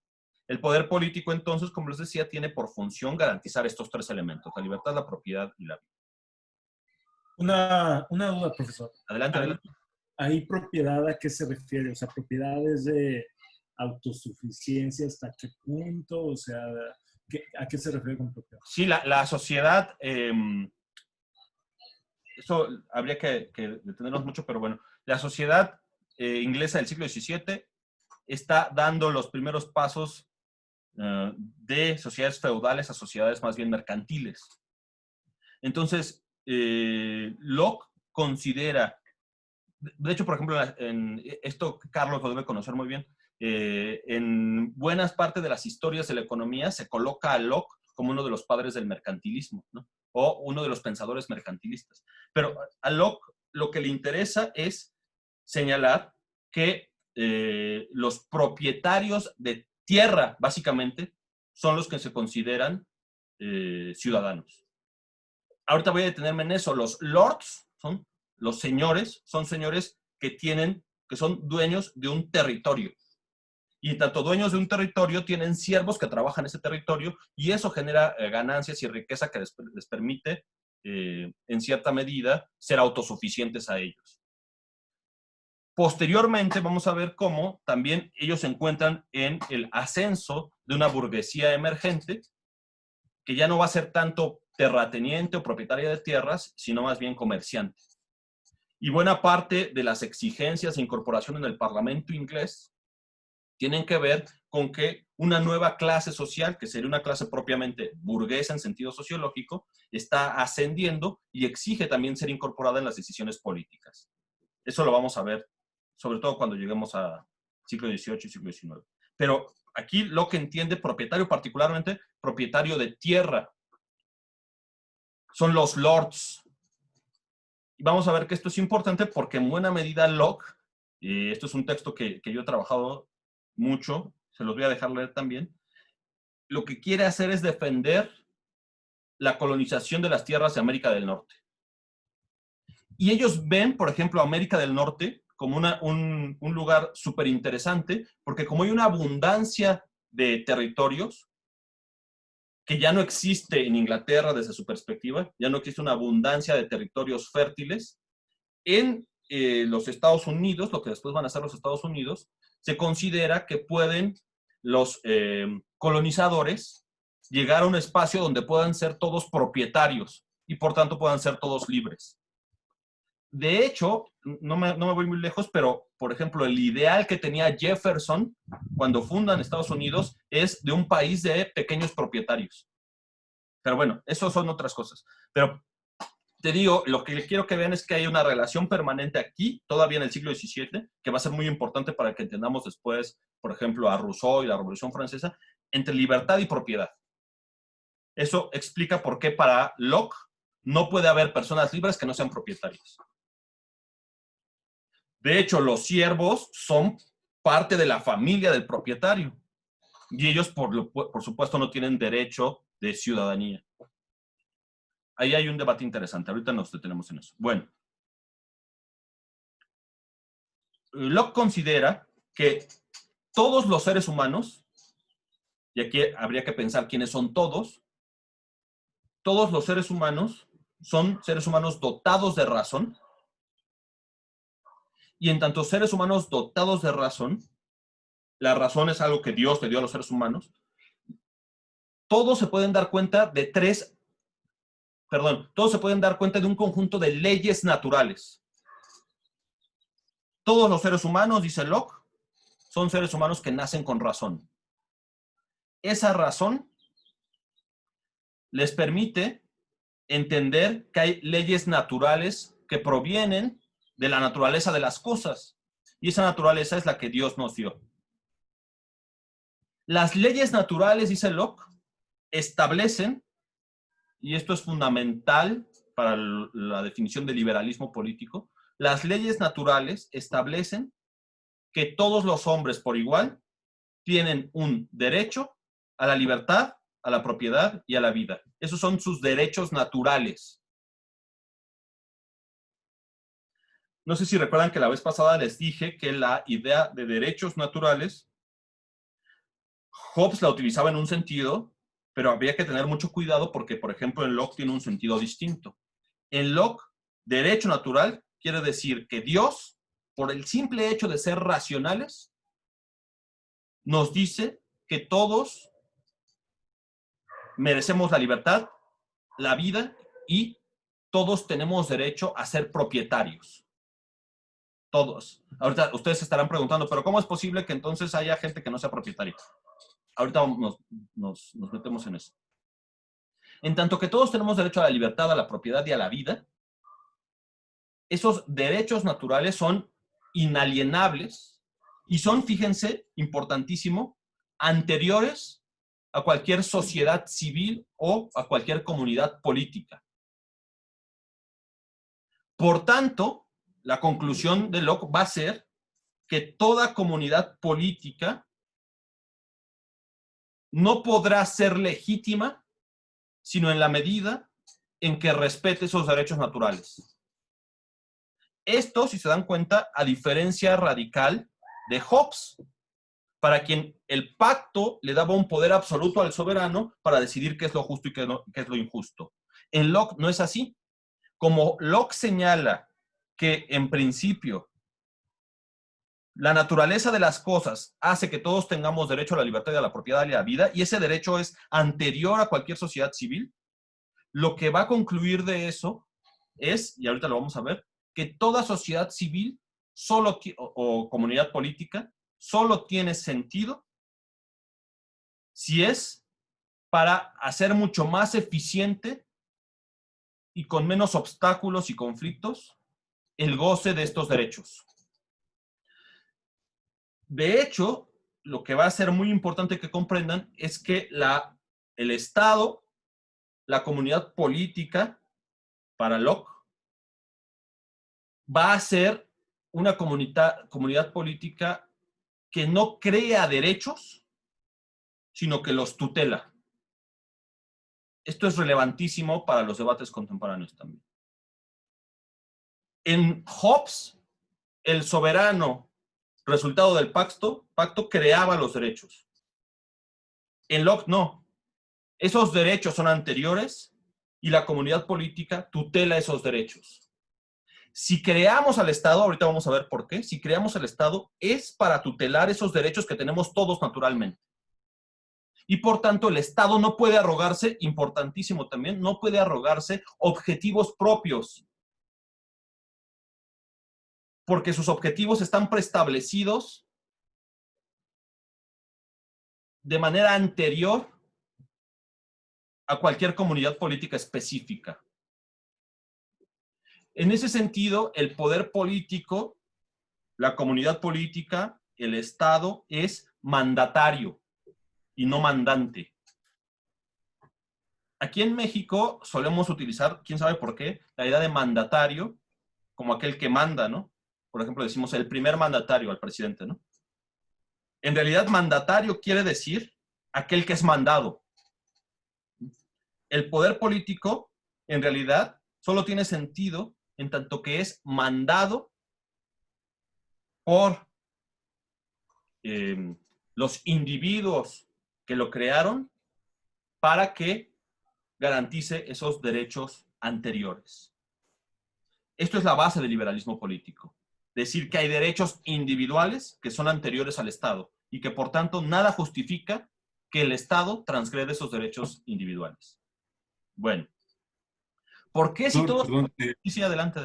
El poder político, entonces, como les decía, tiene por función garantizar estos tres elementos: la libertad, la propiedad y la vida. Una duda, profesor. Adelante, adelante. ¿Hay propiedad a qué se refiere? O sea, propiedades de autosuficiencia, ¿hasta qué punto? O sea, ¿a qué se refiere con propiedad? Sí, la sociedad, eso habría que detenernos mucho, pero bueno, la sociedad inglesa del siglo XVII está dando los primeros pasos de sociedades feudales a sociedades más bien mercantiles. Entonces, Locke considera, de hecho, por ejemplo, esto Carlos lo debe conocer muy bien, en buenas partes de las historias de la economía se coloca a Locke como uno de los padres del mercantilismo, ¿no? O uno de los pensadores mercantilistas. Pero a Locke lo que le interesa es señalar que los propietarios de tierra, básicamente, son los que se consideran ciudadanos. ahorita voy a detenerme en eso. Los lords son los señores, son señores que son dueños de un territorio. Y tanto dueños de un territorio tienen siervos que trabajan en ese territorio y eso genera ganancias y riqueza que les permite, en cierta medida, ser autosuficientes a ellos. Posteriormente vamos a ver cómo también ellos se encuentran en el ascenso de una burguesía emergente que ya no va a ser tanto terrateniente o propietaria de tierras, sino más bien comerciante. Y buena parte de las exigencias de incorporación en el Parlamento inglés tienen que ver con que una nueva clase social, que sería una clase propiamente burguesa en sentido sociológico, está ascendiendo y exige también ser incorporada en las decisiones políticas. Eso lo vamos a ver, sobre todo cuando lleguemos a siglo XVIII y siglo XIX. Pero aquí Locke entiende propietario, particularmente propietario de tierra. Son los lords. Y vamos a ver que esto es importante porque en buena medida Locke, esto es un texto que yo he trabajado mucho, se los voy a dejar leer también, lo que quiere hacer es defender la colonización de las tierras de América del Norte. Y ellos ven, por ejemplo, América del Norte como un lugar súper interesante, porque como hay una abundancia de territorios que ya no existe en Inglaterra desde su perspectiva, ya no existe una abundancia de territorios fértiles, en los Estados Unidos, lo que después van a ser los Estados Unidos, se considera que pueden los colonizadores llegar a un espacio donde puedan ser todos propietarios y por tanto puedan ser todos libres. De hecho, no me voy muy lejos, pero por ejemplo, el ideal que tenía Jefferson cuando fundan Estados Unidos es de un país de pequeños propietarios. Pero bueno, eso son otras cosas. Pero te digo, lo que quiero que vean es que hay una relación permanente aquí, todavía en el siglo XVII, que va a ser muy importante para que entendamos después, por ejemplo, a Rousseau y la Revolución Francesa, entre libertad y propiedad. Eso explica por qué para Locke no puede haber personas libres que no sean propietarios. De hecho, los siervos son parte de la familia del propietario y ellos, por supuesto, no tienen derecho de ciudadanía. Ahí hay un debate interesante. Ahorita nos detenemos en eso. Bueno. Locke considera que todos los seres humanos, y aquí habría que pensar quiénes son todos los seres humanos son seres humanos dotados de razón, y en tanto seres humanos dotados de razón, la razón es algo que Dios le dio a los seres humanos, todos se pueden dar cuenta de todos se pueden dar cuenta de un conjunto de leyes naturales. Todos los seres humanos, dice Locke, son seres humanos que nacen con razón. Esa razón les permite entender que hay leyes naturales que provienen de la naturaleza de las cosas. Y esa naturaleza es la que Dios nos dio. Las leyes naturales, dice Locke, establecen, y esto es fundamental para la definición de liberalismo político, las leyes naturales establecen que todos los hombres por igual tienen un derecho a la libertad, a la propiedad y a la vida. Esos son sus derechos naturales. No sé si recuerdan que la vez pasada les dije que la idea de derechos naturales, Hobbes la utilizaba en un sentido, pero habría que tener mucho cuidado porque, por ejemplo, en Locke tiene un sentido distinto. En Locke, derecho natural quiere decir que Dios, por el simple hecho de ser racionales, nos dice que todos merecemos la libertad, la vida y todos tenemos derecho a ser propietarios. Todos. Ahorita ustedes se estarán preguntando, ¿pero cómo es posible que entonces haya gente que no sea propietaria? Ahorita nos metemos en eso. En tanto que todos tenemos derecho a la libertad, a la propiedad y a la vida, esos derechos naturales son inalienables y son, fíjense, importantísimo, anteriores a cualquier sociedad civil o a cualquier comunidad política. Por tanto, la conclusión de Locke va a ser que toda comunidad política no podrá ser legítima sino en la medida en que respete esos derechos naturales. Esto, si se dan cuenta, a diferencia radical de Hobbes, para quien el pacto le daba un poder absoluto al soberano para decidir qué es lo justo y qué es lo injusto. En Locke no es así. Como Locke señala que en principio la naturaleza de las cosas hace que todos tengamos derecho a la libertad y a la propiedad y a la vida, y ese derecho es anterior a cualquier sociedad civil, lo que va a concluir de eso es, y ahorita lo vamos a ver, que toda sociedad civil o comunidad política solo tiene sentido si es para hacer mucho más eficiente y con menos obstáculos y conflictos el goce de estos derechos. De hecho, lo que va a ser muy importante que comprendan es que el Estado, la comunidad política, para Locke, va a ser una comunidad política que no crea derechos, sino que los tutela. Esto es relevantísimo para los debates contemporáneos también. En Hobbes, el soberano, resultado del pacto creaba los derechos. En Locke no. Esos derechos son anteriores y la comunidad política tutela esos derechos. Si creamos al Estado, ahorita vamos a ver por qué, si creamos al Estado es para tutelar esos derechos que tenemos todos naturalmente. Y por tanto el Estado no puede arrogarse, importantísimo también, no puede arrogarse objetivos propios. Porque sus objetivos están preestablecidos de manera anterior a cualquier comunidad política específica. En ese sentido, el poder político, la comunidad política, el Estado, es mandatario y no mandante. Aquí en México solemos utilizar, quién sabe por qué, la idea de mandatario como aquel que manda, ¿no? Por ejemplo, decimos el primer mandatario al presidente, ¿no? En realidad, mandatario quiere decir aquel que es mandado. El poder político, en realidad, solo tiene sentido en tanto que es mandado por los individuos que lo crearon para que garantice esos derechos anteriores. Esto es la base del liberalismo político. Decir que hay derechos individuales que son anteriores al Estado y que por tanto nada justifica que el Estado transgreda esos derechos individuales. Bueno, ¿por qué si todos... Sí, adelante.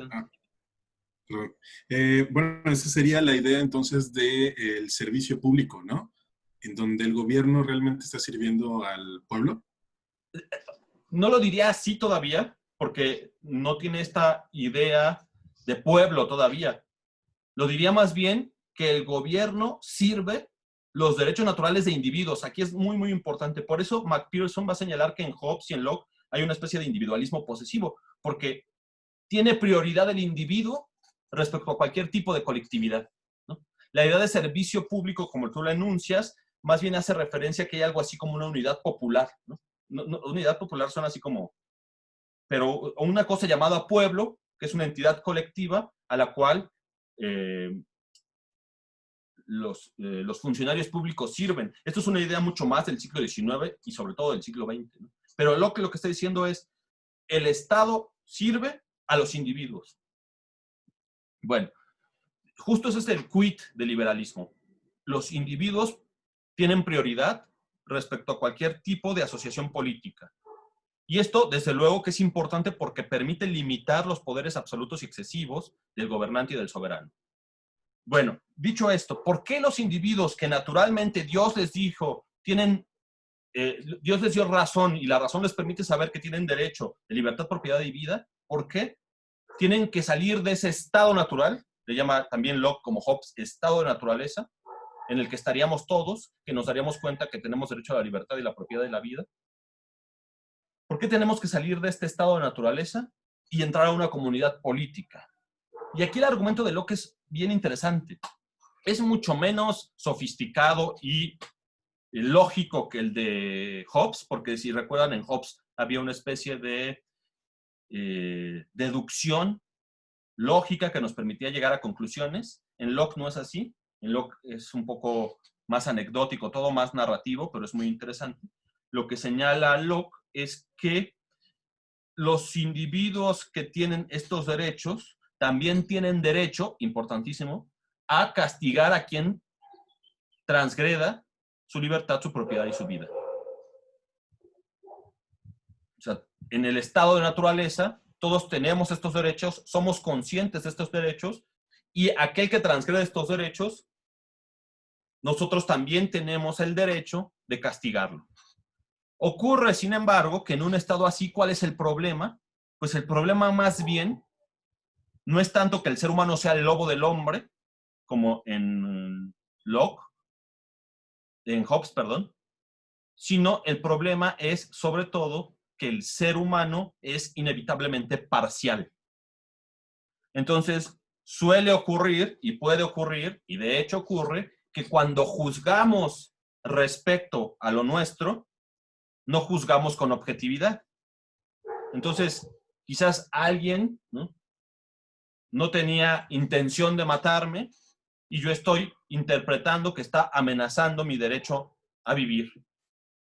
Bueno, esa sería la idea entonces del servicio público, ¿no? En donde el gobierno realmente está sirviendo al pueblo. No lo diría así todavía, porque no tiene esta idea de pueblo todavía. Lo diría más bien que el gobierno sirve los derechos naturales de individuos. Aquí es muy, muy importante. Por eso McPherson va a señalar que en Hobbes y en Locke hay una especie de individualismo posesivo, porque tiene prioridad el individuo respecto a cualquier tipo de colectividad, ¿no? La idea de servicio público, como tú la enuncias, más bien hace referencia a que hay algo así como una unidad popular, ¿no? Unidad popular suena así como, pero una cosa llamada pueblo, que es una entidad colectiva a la cual los funcionarios públicos sirven. Esto es una idea mucho más del siglo XIX y sobre todo del siglo XX, ¿no? Pero lo que está diciendo es, el Estado sirve a los individuos. Bueno, justo ese es el quid del liberalismo. Los individuos tienen prioridad respecto a cualquier tipo de asociación política. Y esto, desde luego, que es importante porque permite limitar los poderes absolutos y excesivos del gobernante y del soberano. Bueno, dicho esto, ¿por qué los individuos que naturalmente Dios les dijo, Dios les dio razón y la razón les permite saber que tienen derecho de libertad, propiedad y vida? ¿Por qué tienen que salir de ese estado natural? Le llama también Locke como Hobbes, estado de naturaleza, en el que estaríamos todos, que nos daríamos cuenta que tenemos derecho a la libertad y la propiedad de la vida. ¿Por qué tenemos que salir de este estado de naturaleza y entrar a una comunidad política? Y aquí el argumento de Locke es bien interesante. Es mucho menos sofisticado y lógico que el de Hobbes, porque si recuerdan, en Hobbes había una especie de deducción lógica que nos permitía llegar a conclusiones. En Locke no es así. En Locke es un poco más anecdótico, todo más narrativo, pero es muy interesante. Lo que señala Locke es que los individuos que tienen estos derechos también tienen derecho, importantísimo, a castigar a quien transgreda su libertad, su propiedad y su vida. O sea, en el estado de naturaleza, todos tenemos estos derechos, somos conscientes de estos derechos, y aquel que transgrede estos derechos, nosotros también tenemos el derecho de castigarlo. Ocurre, sin embargo, que en un estado así, ¿cuál es el problema? Pues el problema más bien no es tanto que el ser humano sea el lobo del hombre, como en Locke, en Hobbes, perdón, sino el problema es, sobre todo, que el ser humano es inevitablemente parcial. Entonces, suele ocurrir, y puede ocurrir, y de hecho ocurre, que cuando juzgamos respecto a lo nuestro, no juzgamos con objetividad. Entonces, quizás alguien, ¿no?, no tenía intención de matarme, y yo estoy interpretando que está amenazando mi derecho a vivir.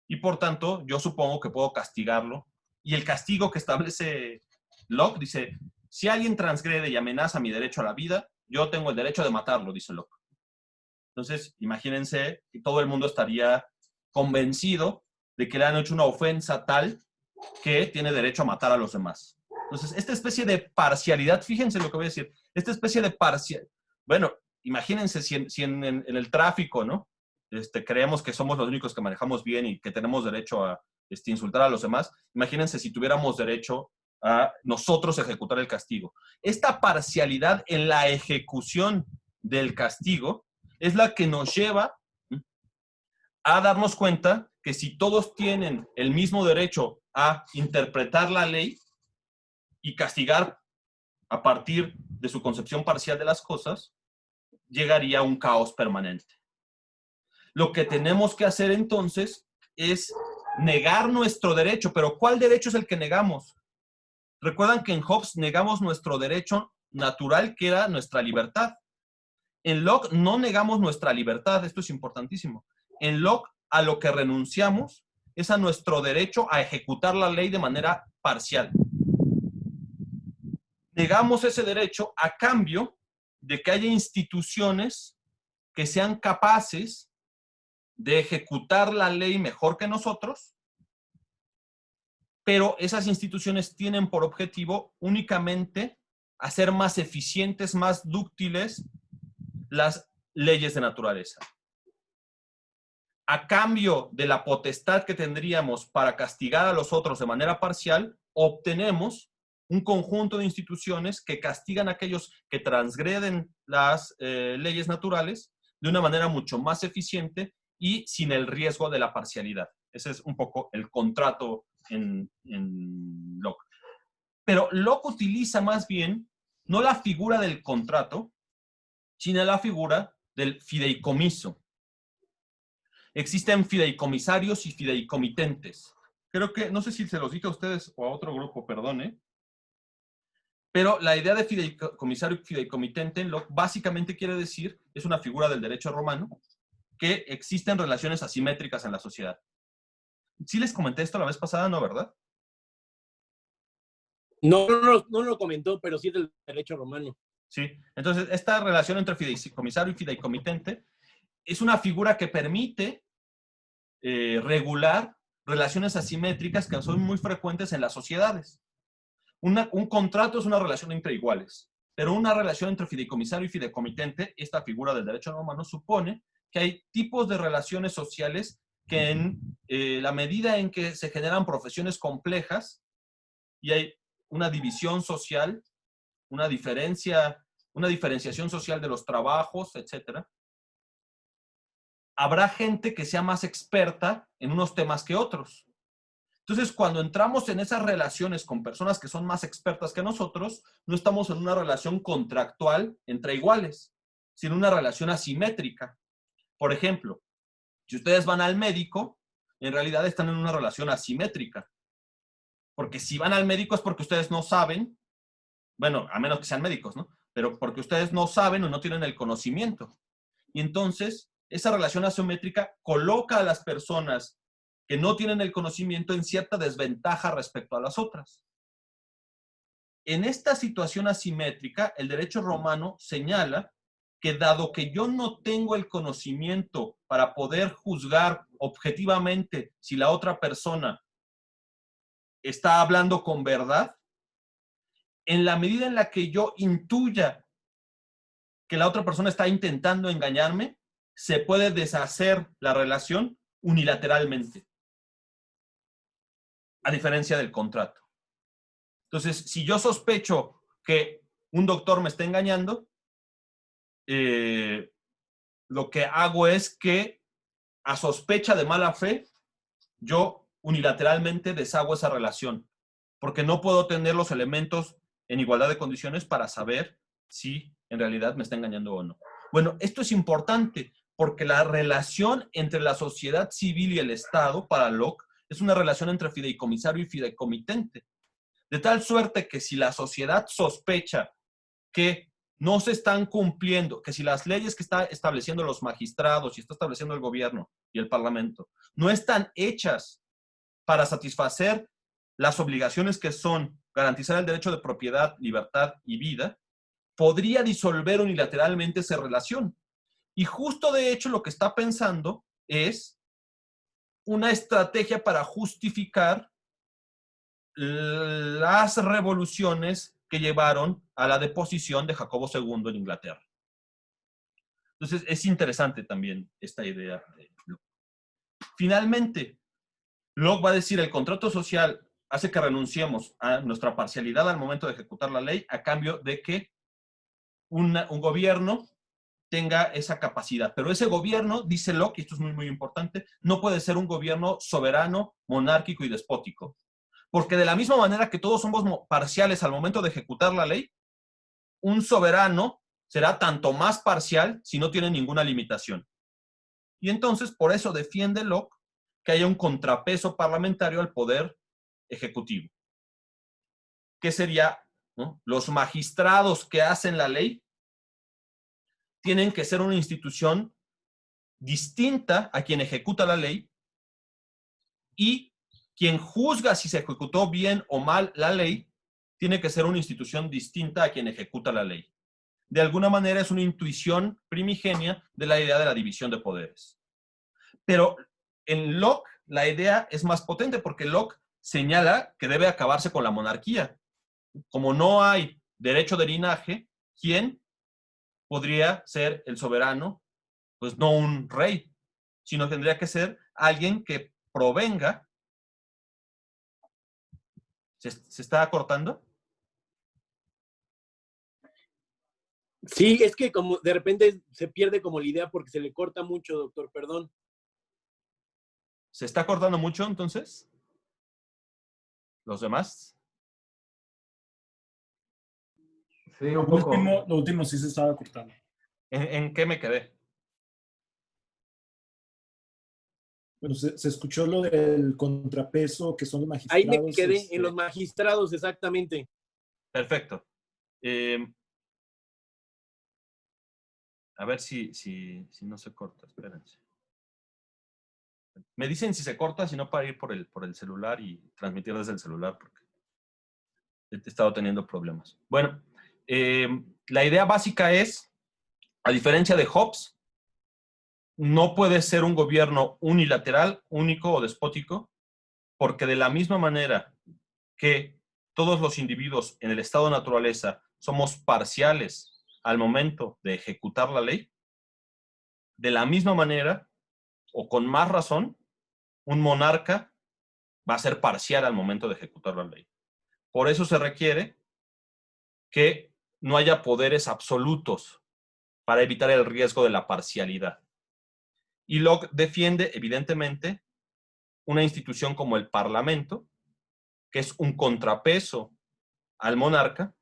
Y por tanto, yo supongo que puedo castigarlo. Y el castigo que establece Locke dice, si alguien transgrede y amenaza mi derecho a la vida, yo tengo el derecho de matarlo, dice Locke. Entonces, imagínense que todo el mundo estaría convencido de que le han hecho una ofensa tal que tiene derecho a matar a los demás. Entonces, esta especie de parcialidad, fíjense lo que voy a decir, esta especie de parcialidad, bueno, imagínense si en el tráfico, ¿no?, creemos que somos los únicos que manejamos bien y que tenemos derecho a insultar a los demás. Imagínense si tuviéramos derecho a nosotros ejecutar el castigo. Esta parcialidad en la ejecución del castigo es la que nos lleva a darnos cuenta que si todos tienen el mismo derecho a interpretar la ley y castigar a partir de su concepción parcial de las cosas, llegaría a un caos permanente. Lo que tenemos que hacer entonces es negar nuestro derecho. ¿Pero cuál derecho es el que negamos? Recuerdan que en Hobbes negamos nuestro derecho natural, que era nuestra libertad. En Locke no negamos nuestra libertad, esto es importantísimo. En Locke a lo que renunciamos es a nuestro derecho a ejecutar la ley de manera parcial. Negamos ese derecho a cambio de que haya instituciones que sean capaces de ejecutar la ley mejor que nosotros, pero esas instituciones tienen por objetivo únicamente hacer más eficientes, más dúctiles las leyes de naturaleza. A cambio de la potestad que tendríamos para castigar a los otros de manera parcial, obtenemos un conjunto de instituciones que castigan a aquellos que transgreden las leyes naturales de una manera mucho más eficiente y sin el riesgo de la parcialidad. Ese es un poco el contrato en Locke. Pero Locke utiliza más bien no la figura del contrato, sino la figura del fideicomiso. Existen fideicomisarios y fideicomitentes. Creo que, no sé si se los dije a ustedes o a otro grupo, perdone, pero la idea de fideicomisario y fideicomitente en Locke básicamente quiere decir, es una figura del derecho romano, que existen relaciones asimétricas en la sociedad. ¿Sí les comenté esto la vez pasada, no, verdad? No lo comentó, pero sí es del derecho romano. Sí, entonces esta relación entre fideicomisario y fideicomitente es una figura que permite regular relaciones asimétricas que son muy frecuentes en las sociedades. Un contrato es una relación entre iguales, pero una relación entre fideicomisario y fideicomitente, esta figura del derecho romano, supone que hay tipos de relaciones sociales que en la medida en que se generan profesiones complejas y hay una división social, una diferenciación social de los trabajos, etc., habrá gente que sea más experta en unos temas que otros. Entonces, cuando entramos en esas relaciones con personas que son más expertas que nosotros, no estamos en una relación contractual entre iguales, sino una relación asimétrica. Por ejemplo, si ustedes van al médico, en realidad están en una relación asimétrica. Porque si van al médico es porque ustedes no saben, bueno, a menos que sean médicos, ¿no? Pero porque ustedes no saben o no tienen el conocimiento. Y entonces, esa relación asimétrica coloca a las personas que no tienen el conocimiento en cierta desventaja respecto a las otras. En esta situación asimétrica, el derecho romano señala que dado que yo no tengo el conocimiento para poder juzgar objetivamente si la otra persona está hablando con verdad, en la medida en la que yo intuya que la otra persona está intentando engañarme, se puede deshacer la relación unilateralmente, a diferencia del contrato. Entonces, si yo sospecho que un doctor me está engañando, lo que hago es que, a sospecha de mala fe, yo unilateralmente deshago esa relación, porque no puedo tener los elementos en igualdad de condiciones para saber si en realidad me está engañando o no. Bueno, esto es importante porque la relación entre la sociedad civil y el Estado, para Locke, es una relación entre fideicomisario y fideicomitente. De tal suerte que si la sociedad sospecha que no se están cumpliendo, que si las leyes que está estableciendo los magistrados y está estableciendo el gobierno y el parlamento no están hechas para satisfacer las obligaciones que son garantizar el derecho de propiedad, libertad y vida, podría disolver unilateralmente esa relación. Y justo de hecho lo que está pensando es una estrategia para justificar las revoluciones que llevaron a la deposición de Jacobo II en Inglaterra. Entonces, es interesante también esta idea de Locke. Finalmente, Locke va a decir, el contrato social hace que renunciemos a nuestra parcialidad al momento de ejecutar la ley a cambio de que un gobierno tenga esa capacidad. Pero ese gobierno, dice Locke, y esto es muy, muy importante, no puede ser un gobierno soberano, monárquico y despótico. Porque de la misma manera que todos somos parciales al momento de ejecutar la ley, un soberano será tanto más parcial si no tiene ninguna limitación. Y entonces, por eso defiende Locke que haya un contrapeso parlamentario al poder ejecutivo. ¿Qué sería? ¿No? Los magistrados que hacen la ley tienen que ser una institución distinta a quien ejecuta la ley, y quien juzga si se ejecutó bien o mal la ley tiene que ser una institución distinta a quien ejecuta la ley. De alguna manera es una intuición primigenia de la idea de la división de poderes. Pero en Locke la idea es más potente porque Locke señala que debe acabarse con la monarquía. Como no hay derecho de linaje, ¿quién podría ser el soberano? Pues no un rey, sino tendría que ser alguien que provenga. ¿Se está cortando? Sí, es que como de repente se pierde como la idea porque se le corta mucho, doctor, perdón. ¿Se está cortando mucho entonces? ¿Los demás? Sí, un poco. Lo último sí se estaba cortando. ¿En qué me quedé? Bueno, se escuchó lo del contrapeso, que son los Ahí magistrados. me quedé, en los magistrados, exactamente. Perfecto. A ver si no se corta, espérense. Me dicen si se corta, si no para ir por el celular y transmitir desde el celular, porque he estado teniendo problemas. Bueno, la idea básica es, a diferencia de Hobbes, no puede ser un gobierno unilateral, único o despótico, porque de la misma manera que todos los individuos en el estado de naturaleza somos parciales al momento de ejecutar la ley, de la misma manera, o con más razón, un monarca va a ser parcial al momento de ejecutar la ley. Por eso se requiere que no haya poderes absolutos para evitar el riesgo de la parcialidad. Y Locke defiende, evidentemente, una institución como el Parlamento, que es un contrapeso al monarca,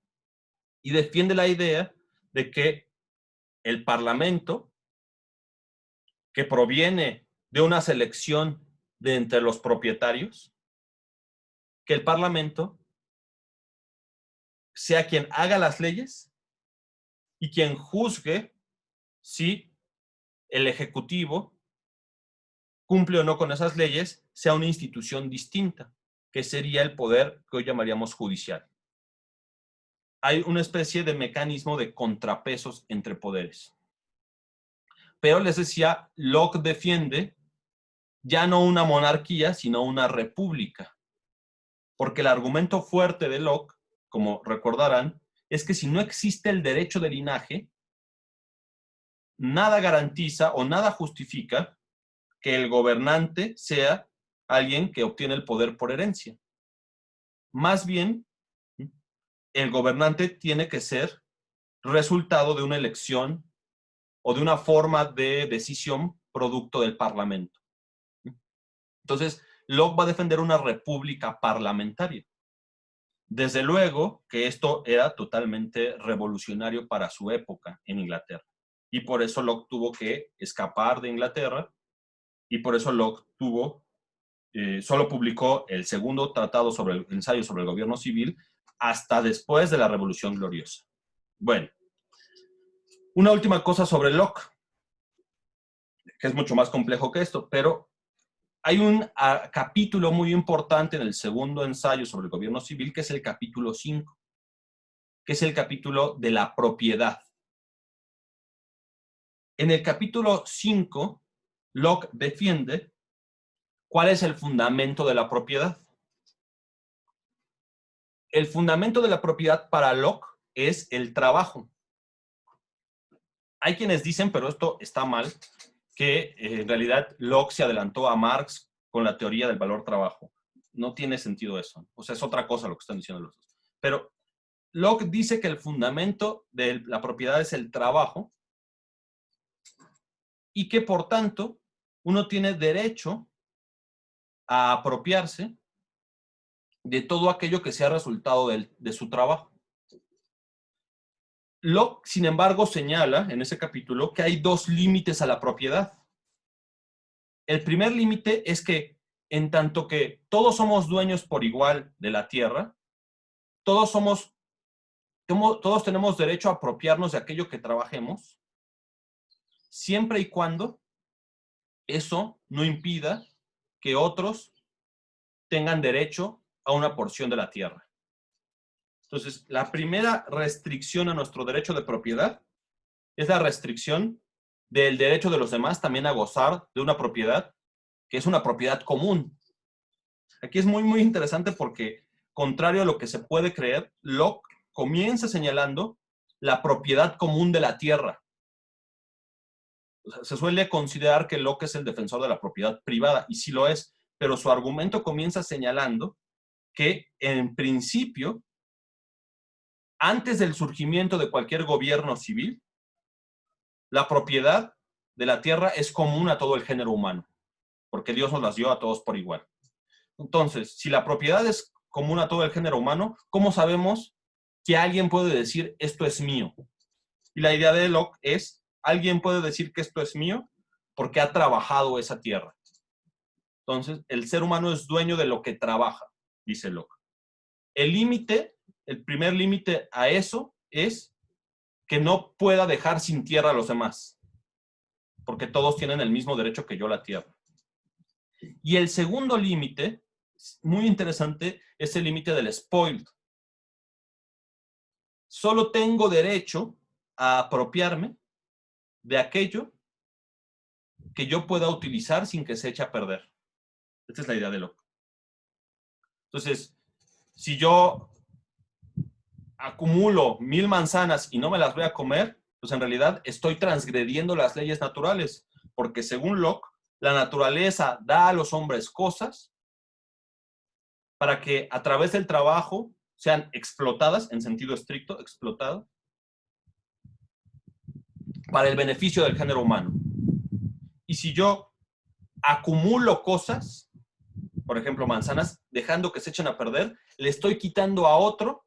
y defiende la idea de que el Parlamento, que proviene de una selección de entre los propietarios, que el Parlamento sea quien haga las leyes y quien juzgue si el Ejecutivo cumple o no con esas leyes, sea una institución distinta, que sería el poder que hoy llamaríamos judicial. Hay una especie de mecanismo de contrapesos entre poderes. Pero les decía, Locke defiende ya no una monarquía, sino una república. Porque el argumento fuerte de Locke, como recordarán, es que si no existe el derecho de linaje, nada garantiza o nada justifica que el gobernante sea alguien que obtiene el poder por herencia. Más bien, el gobernante tiene que ser resultado de una elección o de una forma de decisión producto del Parlamento. Entonces, Locke va a defender una república parlamentaria. Desde luego que esto era totalmente revolucionario para su época en Inglaterra. Y por eso Locke tuvo que escapar de Inglaterra y por eso Locke solo publicó el segundo tratado sobre el ensayo sobre el gobierno civil hasta después de la Revolución Gloriosa. Bueno, una última cosa sobre Locke, que es mucho más complejo que esto, pero hay un capítulo muy importante en el segundo ensayo sobre el gobierno civil, que es el capítulo 5, que es el capítulo de la propiedad. En el capítulo 5, Locke defiende cuál es el fundamento de la propiedad. El fundamento de la propiedad para Locke es el trabajo. Hay quienes dicen, pero esto está mal, que en realidad Locke se adelantó a Marx con la teoría del valor trabajo. No tiene sentido eso. O sea, es otra cosa lo que están diciendo los dos. Pero Locke dice que el fundamento de la propiedad es el trabajo y que, por tanto, uno tiene derecho a apropiarse de todo aquello que sea resultado de su trabajo. Locke, sin embargo, señala en ese capítulo que hay dos límites a la propiedad. El primer límite es que, en tanto que todos somos dueños por igual de la tierra, todos tenemos derecho a apropiarnos de aquello que trabajemos, siempre y cuando eso no impida que otros tengan derecho a una porción de la tierra. Entonces, la primera restricción a nuestro derecho de propiedad es la restricción del derecho de los demás también a gozar de una propiedad que es una propiedad común. Aquí es muy, muy interesante porque, contrario a lo que se puede creer, Locke comienza señalando la propiedad común de la tierra. O sea, se suele considerar que Locke es el defensor de la propiedad privada, y sí lo es, pero su argumento comienza señalando que, en principio, antes del surgimiento de cualquier gobierno civil, la propiedad de la tierra es común a todo el género humano, porque Dios nos las dio a todos por igual. Entonces, si la propiedad es común a todo el género humano, ¿cómo sabemos que alguien puede decir esto es mío? Y la idea de Locke es, alguien puede decir que esto es mío porque ha trabajado esa tierra. Entonces, el ser humano es dueño de lo que trabaja, dice Locke. El primer límite a eso es que no pueda dejar sin tierra a los demás, porque todos tienen el mismo derecho que yo a la tierra. Y el segundo límite, muy interesante, es el límite del spoiled. Solo tengo derecho a apropiarme de aquello que yo pueda utilizar sin que se eche a perder. Esta es la idea de Locke. Entonces, si yo acumulo 1000 manzanas y no me las voy a comer, pues en realidad estoy transgrediendo las leyes naturales, porque según Locke, la naturaleza da a los hombres cosas para que a través del trabajo sean explotadas, en sentido estricto, explotadas, para el beneficio del género humano. Y si yo acumulo cosas, por ejemplo manzanas, dejando que se echen a perder, le estoy quitando a otro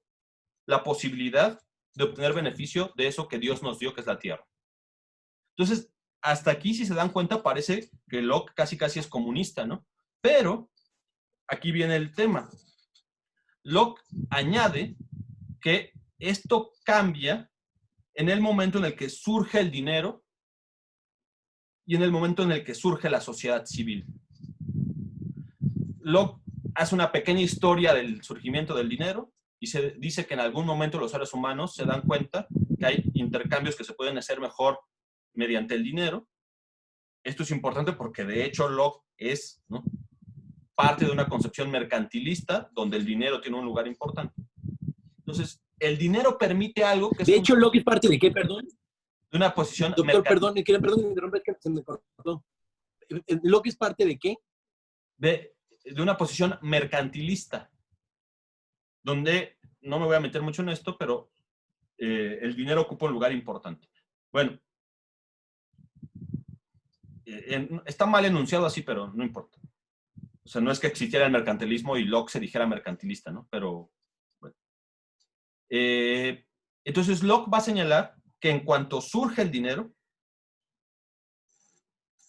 la posibilidad de obtener beneficio de eso que Dios nos dio, que es la tierra. Entonces, hasta aquí, si se dan cuenta, parece que Locke casi es comunista, ¿no? Pero aquí viene el tema. Locke añade que esto cambia en el momento en el que surge el dinero y en el momento en el que surge la sociedad civil. Locke hace una pequeña historia del surgimiento del dinero y se dice que en algún momento los seres humanos se dan cuenta que hay intercambios que se pueden hacer mejor mediante el dinero. Esto es importante porque de hecho Locke es, ¿no?, parte de una concepción mercantilista donde el dinero tiene un lugar importante. Entonces, el dinero permite algo que es... De hecho, Locke es parte de qué, perdón. De una posición Doctor, perdón, me interrumpa, es que se me cortó. ¿Locke es parte de qué? De una posición mercantilista, donde, no me voy a meter mucho en esto, pero el dinero ocupa un lugar importante. Bueno, está mal enunciado así, pero no importa. O sea, no es que existiera el mercantilismo y Locke se dijera mercantilista, ¿no? Pero, bueno. Entonces, Locke va a señalar que en cuanto surge el dinero,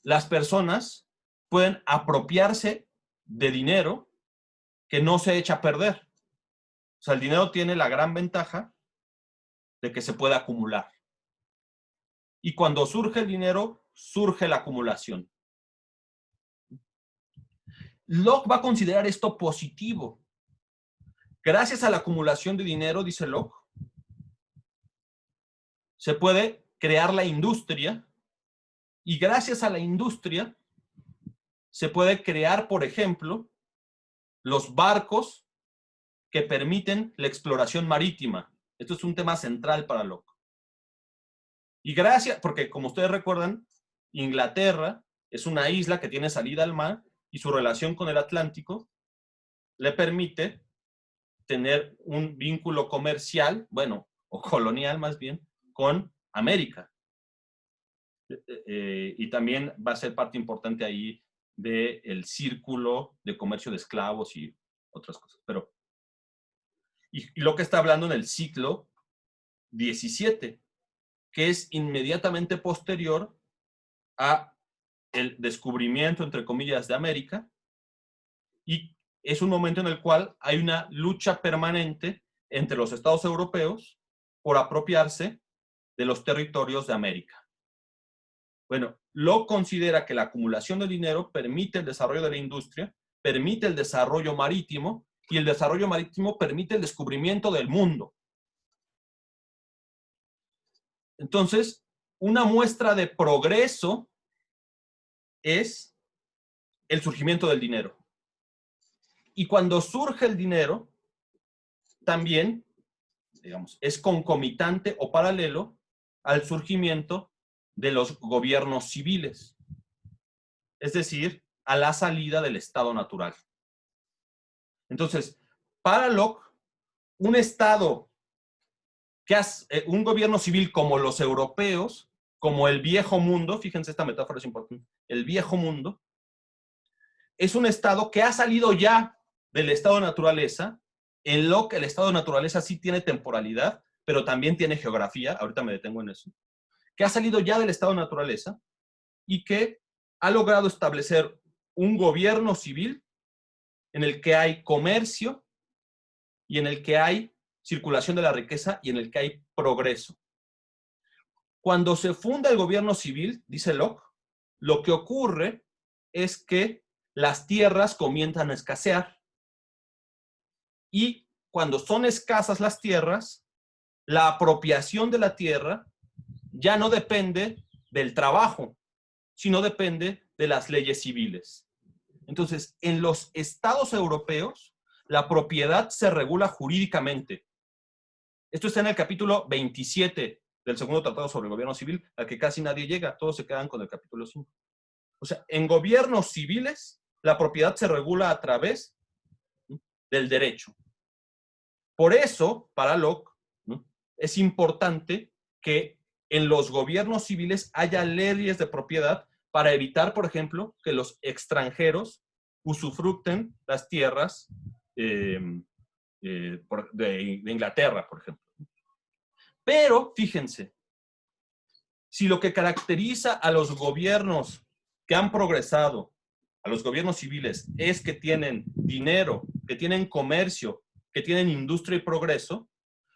las personas pueden apropiarse de dinero que no se echa a perder. O sea, el dinero tiene la gran ventaja de que se puede acumular. Y cuando surge el dinero, surge la acumulación. Locke va a considerar esto positivo. Gracias a la acumulación de dinero, dice Locke, se puede crear la industria y gracias a la industria se puede crear, por ejemplo, los barcos que permiten la exploración marítima. Esto es un tema central para Locke. Y gracias, porque como ustedes recuerdan, Inglaterra es una isla que tiene salida al mar y su relación con el Atlántico le permite tener un vínculo comercial, bueno, o colonial más bien, con América. Y también va a ser parte importante ahí del círculo de comercio de esclavos y otras cosas. Pero, y lo que está hablando en el siglo XVII, que es inmediatamente posterior a el descubrimiento, entre comillas, de América, y es un momento en el cual hay una lucha permanente entre los estados europeos por apropiarse de los territorios de América. Bueno, Locke considera que la acumulación de dinero permite el desarrollo de la industria, permite el desarrollo marítimo, y el desarrollo marítimo permite el descubrimiento del mundo. Entonces, una muestra de progreso es el surgimiento del dinero. Y cuando surge el dinero, también, digamos, es concomitante o paralelo al surgimiento de los gobiernos civiles. Es decir, a la salida del estado natural. Entonces, para Locke, un estado, un gobierno civil como los europeos, como el viejo mundo, fíjense, esta metáfora es importante, el viejo mundo, es un estado que ha salido ya del estado de naturaleza. En Locke, el estado de naturaleza sí tiene temporalidad, pero también tiene geografía, ahorita me detengo en eso, que ha salido ya del estado de naturaleza y que ha logrado establecer un gobierno civil en el que hay comercio y en el que hay circulación de la riqueza y en el que hay progreso. Cuando se funda el gobierno civil, dice Locke, lo que ocurre es que las tierras comienzan a escasear. Y cuando son escasas las tierras, la apropiación de la tierra ya no depende del trabajo, sino depende de las leyes civiles. Entonces, en los estados europeos, la propiedad se regula jurídicamente. Esto está en el capítulo 27 del segundo tratado sobre el gobierno civil, al que casi nadie llega, todos se quedan con el capítulo 5. O sea, en gobiernos civiles, la propiedad se regula a través del derecho. Por eso, para Locke, ¿no?, es importante que en los gobiernos civiles haya leyes de propiedad para evitar, por ejemplo, que los extranjeros usufructen las tierras de Inglaterra, por ejemplo. Pero, fíjense, si lo que caracteriza a los gobiernos que han progresado, a los gobiernos civiles, es que tienen dinero, que tienen comercio que tienen industria y progreso,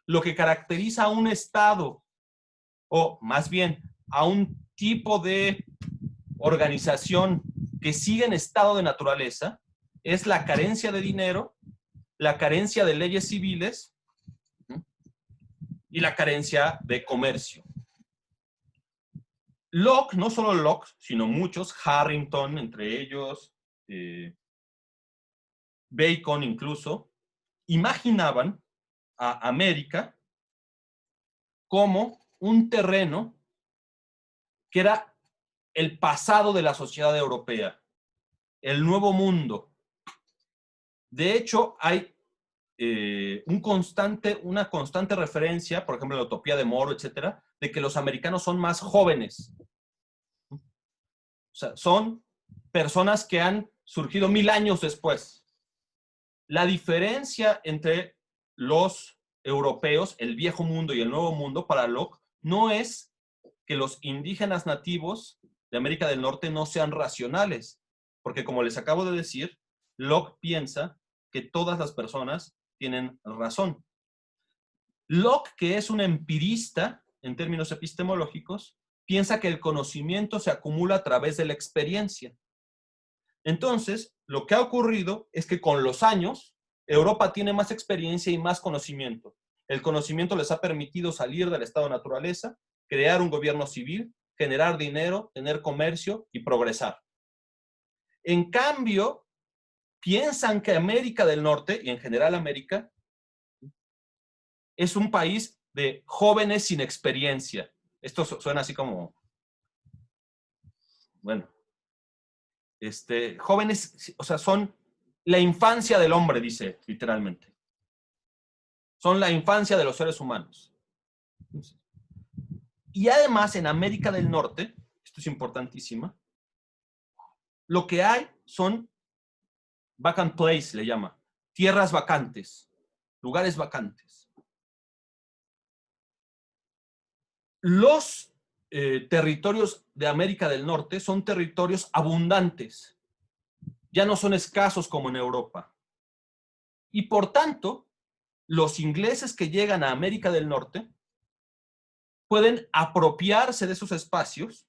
lo que caracteriza a un Estado, o más bien a un tipo de organización que sigue en estado de naturaleza, es la carencia de dinero, la carencia de leyes civiles y la carencia de comercio. Locke, no solo Locke, sino muchos, Harrington entre ellos, Bacon incluso, imaginaban a América como un terreno que era el pasado de la sociedad europea, el nuevo mundo. De hecho, hay una constante referencia, por ejemplo, la utopía de Moro, etcétera, de que los americanos son más jóvenes. O sea, son personas que han surgido 1000 años después. La diferencia entre los europeos, el viejo mundo y el nuevo mundo, para Locke, no es que los indígenas nativos de América del Norte no sean racionales, porque como les acabo de decir, Locke piensa que todas las personas tienen razón. Locke, que es un empirista en términos epistemológicos, piensa que el conocimiento se acumula a través de la experiencia. Entonces, lo que ha ocurrido es que con los años, Europa tiene más experiencia y más conocimiento. El conocimiento les ha permitido salir del estado de naturaleza, crear un gobierno civil, generar dinero, tener comercio y progresar. En cambio, piensan que América del Norte, y en general América, es un país de jóvenes sin experiencia. Esto suena así como, bueno, jóvenes, o sea, son la infancia del hombre, dice literalmente. Son la infancia de los seres humanos. Y además, en América del Norte, esto es importantísimo, lo que hay son vacant place, le llama, tierras vacantes, lugares vacantes. Los territorios de América del Norte son territorios abundantes, ya no son escasos como en Europa. Y por tanto, los ingleses que llegan a América del Norte pueden apropiarse de esos espacios,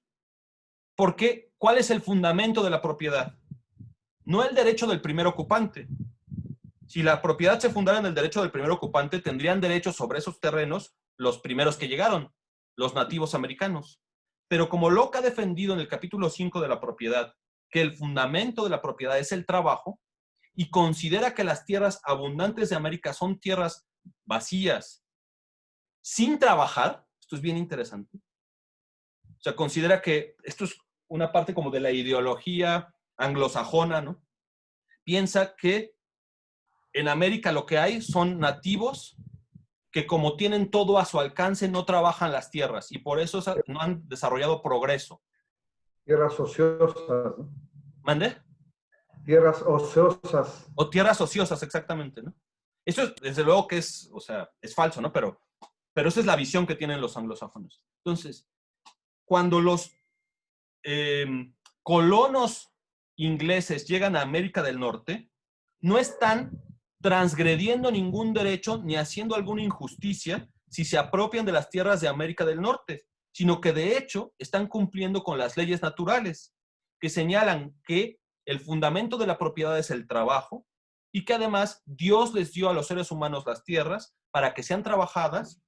porque ¿cuál es el fundamento de la propiedad? No el derecho del primer ocupante. Si la propiedad se fundara en el derecho del primer ocupante, tendrían derecho sobre esos terrenos los primeros que llegaron, los nativos americanos. Pero como Locke ha defendido en el capítulo 5 de la propiedad que el fundamento de la propiedad es el trabajo, y considera que las tierras abundantes de América son tierras vacías, sin trabajar, esto es bien interesante. O sea, considera que esto es una parte como de la ideología anglosajona, ¿no? Piensa que en América lo que hay son nativos que como tienen todo a su alcance no trabajan las tierras y por eso no han desarrollado progreso. Tierras ociosas, ¿no? ¿Mande? Tierras ociosas. O tierras ociosas, exactamente, ¿no? Eso es, desde luego que es, o sea, es falso, ¿no? Pero esa es la visión que tienen los anglosajones. Entonces, cuando los colonos ingleses llegan a América del Norte, no están transgrediendo ningún derecho ni haciendo alguna injusticia si se apropian de las tierras de América del Norte, sino que de hecho están cumpliendo con las leyes naturales, que señalan que el fundamento de la propiedad es el trabajo y que además Dios les dio a los seres humanos las tierras para que sean trabajadas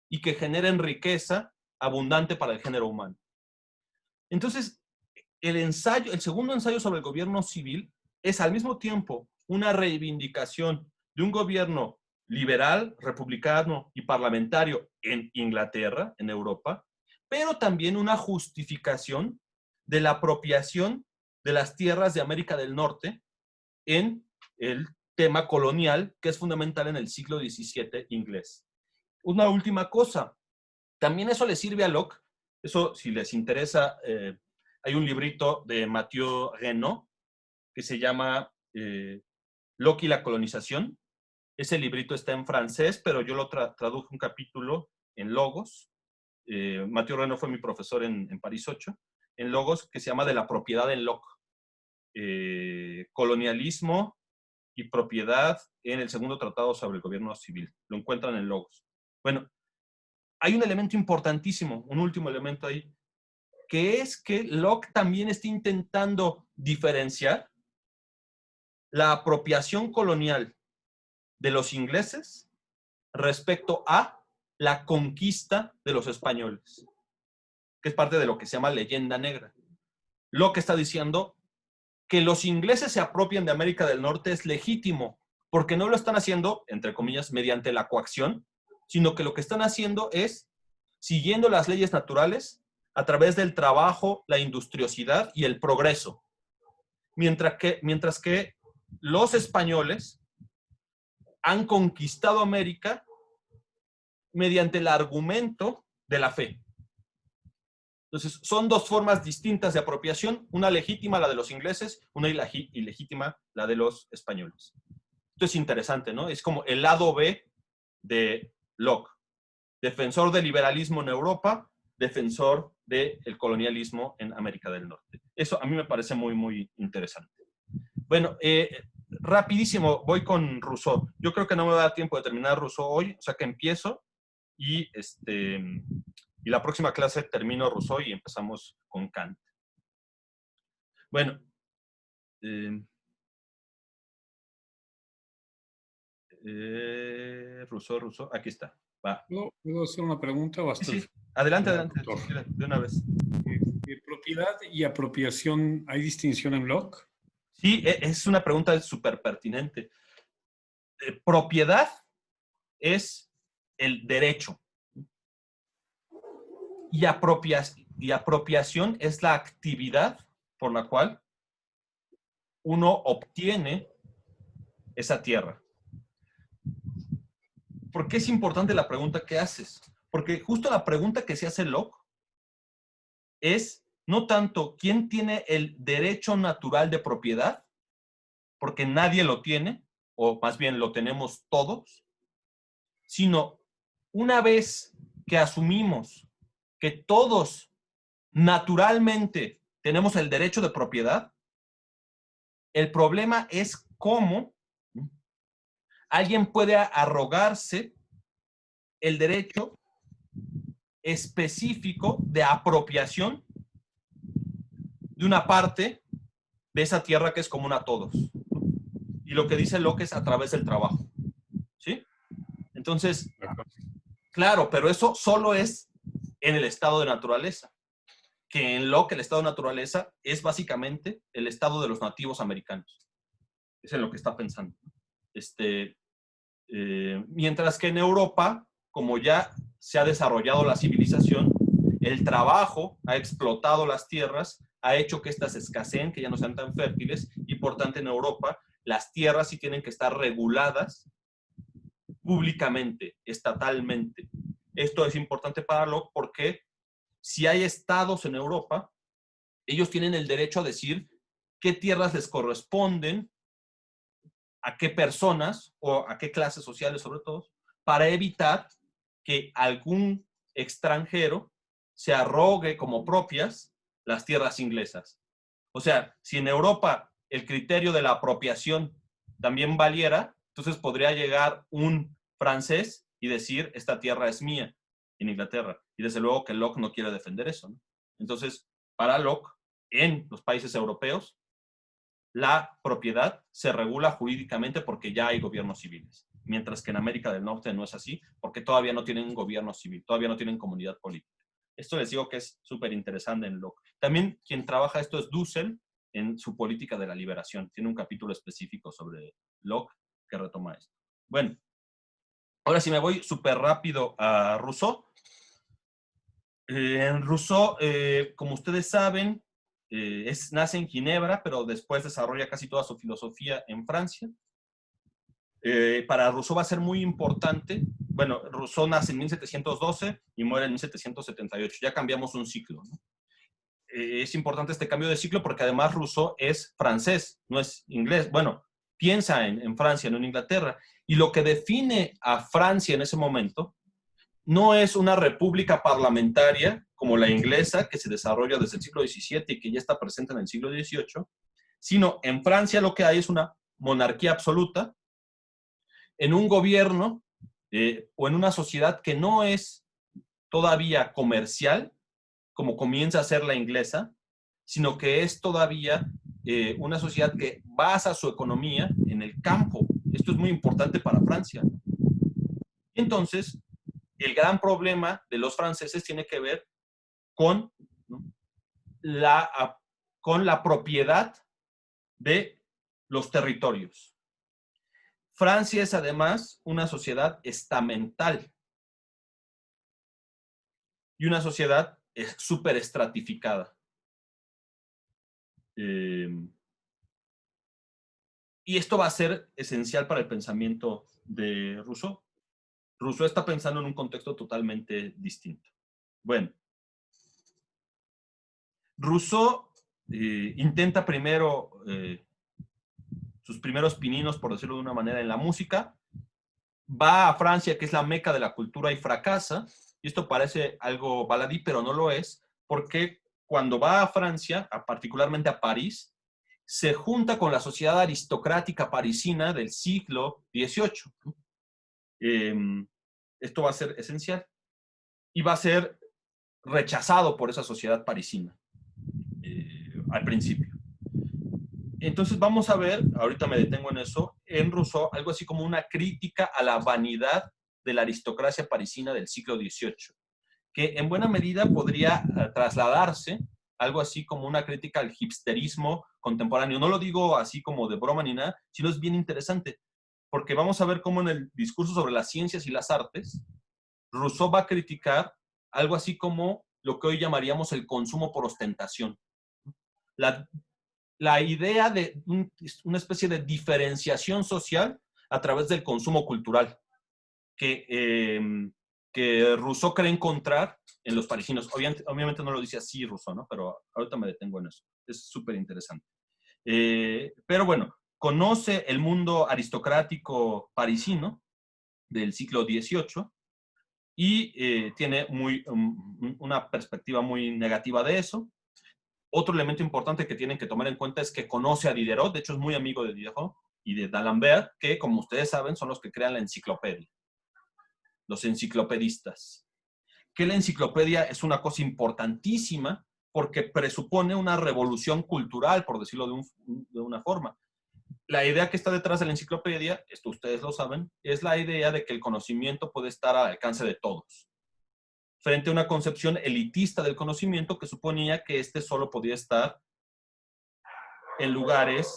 y que generen riqueza abundante para el género humano. Entonces, el segundo ensayo sobre el gobierno civil es al mismo tiempo una reivindicación de un gobierno liberal, republicano y parlamentario en Inglaterra, en Europa, pero también una justificación de la apropiación de las tierras de América del Norte en el tema colonial, que es fundamental en el siglo XVII inglés. Una última cosa, también eso le sirve a Locke, eso si les interesa, hay un librito de Mathieu Renaud que se llama Locke y la colonización. Ese librito está en francés, pero yo lo traduje un capítulo en Logos. Mathieu Renaud fue mi profesor en París 8, en Logos, que se llama De la propiedad en Locke. Colonialismo y propiedad en el segundo tratado sobre el gobierno civil. Lo encuentran en Logos. Bueno, hay un elemento importantísimo, un último elemento ahí, que es que Locke también está intentando diferenciar la apropiación colonial de los ingleses respecto a la conquista de los españoles, que es parte de lo que se llama leyenda negra. Locke está diciendo que los ingleses se apropian de América del Norte es legítimo, porque no lo están haciendo, entre comillas, mediante la coacción, sino que lo que están haciendo es siguiendo las leyes naturales a través del trabajo, la industriosidad y el progreso. Mientras que los españoles han conquistado América mediante el argumento de la fe. Entonces, son dos formas distintas de apropiación, una legítima, la de los ingleses, una ilegítima, la de los españoles. Esto es interesante, ¿no? Es como el lado B de Locke. Defensor del liberalismo en Europa, defensor del colonialismo en América del Norte. Eso a mí me parece muy, muy interesante. Bueno, rapidísimo, voy con Rousseau. Yo creo que no me va a dar tiempo de terminar Rousseau hoy, o sea que empiezo y la próxima clase termino Rousseau y empezamos con Kant. Bueno, Rousseau, aquí está. Va. ¿Puedo hacer una pregunta o hasta Sí, adelante, de una vez. ¿Propiedad y apropiación, hay distinción en Locke? Sí, es una pregunta súper pertinente. Propiedad es el derecho. Y apropiación es la actividad por la cual uno obtiene esa tierra. ¿Por qué es importante la pregunta que haces? Porque justo la pregunta que se hace Locke es no tanto quién tiene el derecho natural de propiedad, porque nadie lo tiene, o más bien lo tenemos todos, sino una vez que asumimos que todos naturalmente tenemos el derecho de propiedad, el problema es cómo alguien puede arrogarse el derecho específico de apropiación de una parte de esa tierra que es común a todos. Y lo que dice Locke es a través del trabajo. ¿Sí? Entonces, claro, pero eso solo es en el estado de naturaleza. Que en Locke el estado de naturaleza es básicamente el estado de los nativos americanos. Es en lo que está pensando. Mientras que en Europa, como ya se ha desarrollado la civilización, el trabajo ha explotado las tierras, ha hecho que éstas escaseen, que ya no sean tan fértiles, y por tanto en Europa las tierras sí tienen que estar reguladas públicamente, estatalmente. Esto es importante para Locke porque si hay estados en Europa, ellos tienen el derecho a decir qué tierras les corresponden, a qué personas o a qué clases sociales sobre todo, para evitar que algún extranjero se arrogue como propias las tierras inglesas. O sea, si en Europa el criterio de la apropiación también valiera, entonces podría llegar un francés y decir, esta tierra es mía en Inglaterra. Y desde luego que Locke no quiere defender eso, ¿no? Entonces, para Locke, en los países europeos, la propiedad se regula jurídicamente porque ya hay gobiernos civiles. Mientras que en América del Norte no es así, porque todavía no tienen un gobierno civil, todavía no tienen comunidad política. Esto les digo que es súper interesante en Locke. También quien trabaja esto es Dussel en su política de la liberación. Tiene un capítulo específico sobre Locke que retoma esto. Bueno, ahora sí me voy súper rápido a Rousseau. En Rousseau, como ustedes saben, nace en Ginebra, pero después desarrolla casi toda su filosofía en Francia. Para Rousseau va a ser muy importante. Bueno, Rousseau nace en 1712 y muere en 1778. Ya cambiamos un ciclo, ¿no? Es importante este cambio de ciclo porque además Rousseau es francés, no es inglés. Bueno, piensa en Francia, no en Inglaterra. Y lo que define a Francia en ese momento no es una república parlamentaria como la inglesa, que se desarrolla desde el siglo XVII y que ya está presente en el siglo XVIII, sino en Francia lo que hay es una monarquía absoluta, en un gobierno o en una sociedad que no es todavía comercial, como comienza a ser la inglesa, sino que es todavía una sociedad que basa su economía en el campo. Esto es muy importante para Francia. Entonces, el gran problema de los franceses tiene que ver con, ¿no?, con la propiedad de los territorios. Francia es además una sociedad estamental y una sociedad súper estratificada. Y esto va a ser esencial para el pensamiento de Rousseau. Rousseau está pensando en un contexto totalmente distinto. Bueno, Rousseau intenta primero sus primeros pininos, por decirlo de una manera, en la música. Va a Francia, que es la meca de la cultura, y fracasa. Y esto parece algo baladí, pero no lo es, porque cuando va a Francia, particularmente a París, se junta con la sociedad aristocrática parisina del siglo XVIII. Esto va a ser esencial. Y va a ser rechazado por esa sociedad parisina al principio. Entonces vamos a ver, ahorita me detengo en eso, en Rousseau, algo así como una crítica a la vanidad de la aristocracia parisina del siglo XVIII, que en buena medida podría trasladarse algo así como una crítica al hipsterismo contemporáneo. No lo digo así como de broma ni nada, sino es bien interesante, porque vamos a ver cómo en el discurso sobre las ciencias y las artes, Rousseau va a criticar algo así como lo que hoy llamaríamos el consumo por ostentación. La idea de una especie de diferenciación social a través del consumo cultural que Rousseau cree encontrar en los parisinos. Obviamente no lo dice así Rousseau, ¿no? Pero ahorita me detengo en eso. Es súper interesante. Pero bueno, conoce el mundo aristocrático parisino del siglo XVIII y tiene una perspectiva muy negativa de eso. Otro elemento importante que tienen que tomar en cuenta es que conoce a Diderot, de hecho es muy amigo de Diderot y de D'Alembert, que como ustedes saben son los que crean la enciclopedia, los enciclopedistas. Que la enciclopedia es una cosa importantísima porque presupone una revolución cultural, por decirlo de una forma. La idea que está detrás de la enciclopedia, esto ustedes lo saben, es la idea de que el conocimiento puede estar al alcance de todos, frente a una concepción elitista del conocimiento que suponía que este solo podía estar en lugares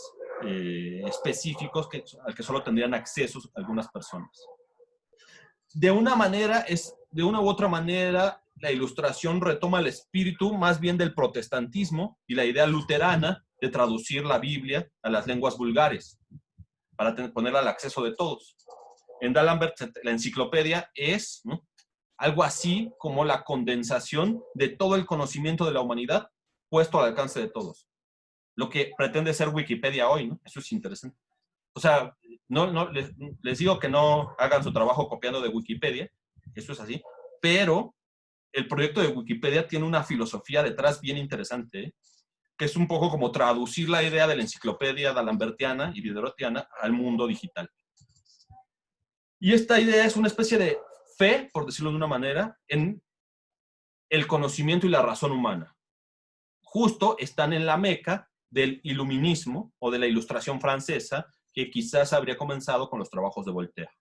específicos al que solo tendrían acceso algunas personas. De una u otra manera, la Ilustración retoma el espíritu más bien del protestantismo y la idea luterana de traducir la Biblia a las lenguas vulgares para ponerla al acceso de todos. En D'Alembert, la enciclopedia es, ¿no?, algo así como la condensación de todo el conocimiento de la humanidad puesto al alcance de todos. Lo que pretende ser Wikipedia hoy, ¿no? Eso es interesante. O sea, les digo que no hagan su trabajo copiando de Wikipedia, eso es así, pero el proyecto de Wikipedia tiene una filosofía detrás bien interesante, ¿eh?, que es un poco como traducir la idea de la enciclopedia d'Alembertiana y diderotiana al mundo digital. Y esta idea es una especie de fe, por decirlo de una manera, en el conocimiento y la razón humana. Justo están en la meca del iluminismo o de la Ilustración francesa, que quizás habría comenzado con los trabajos de Voltaire.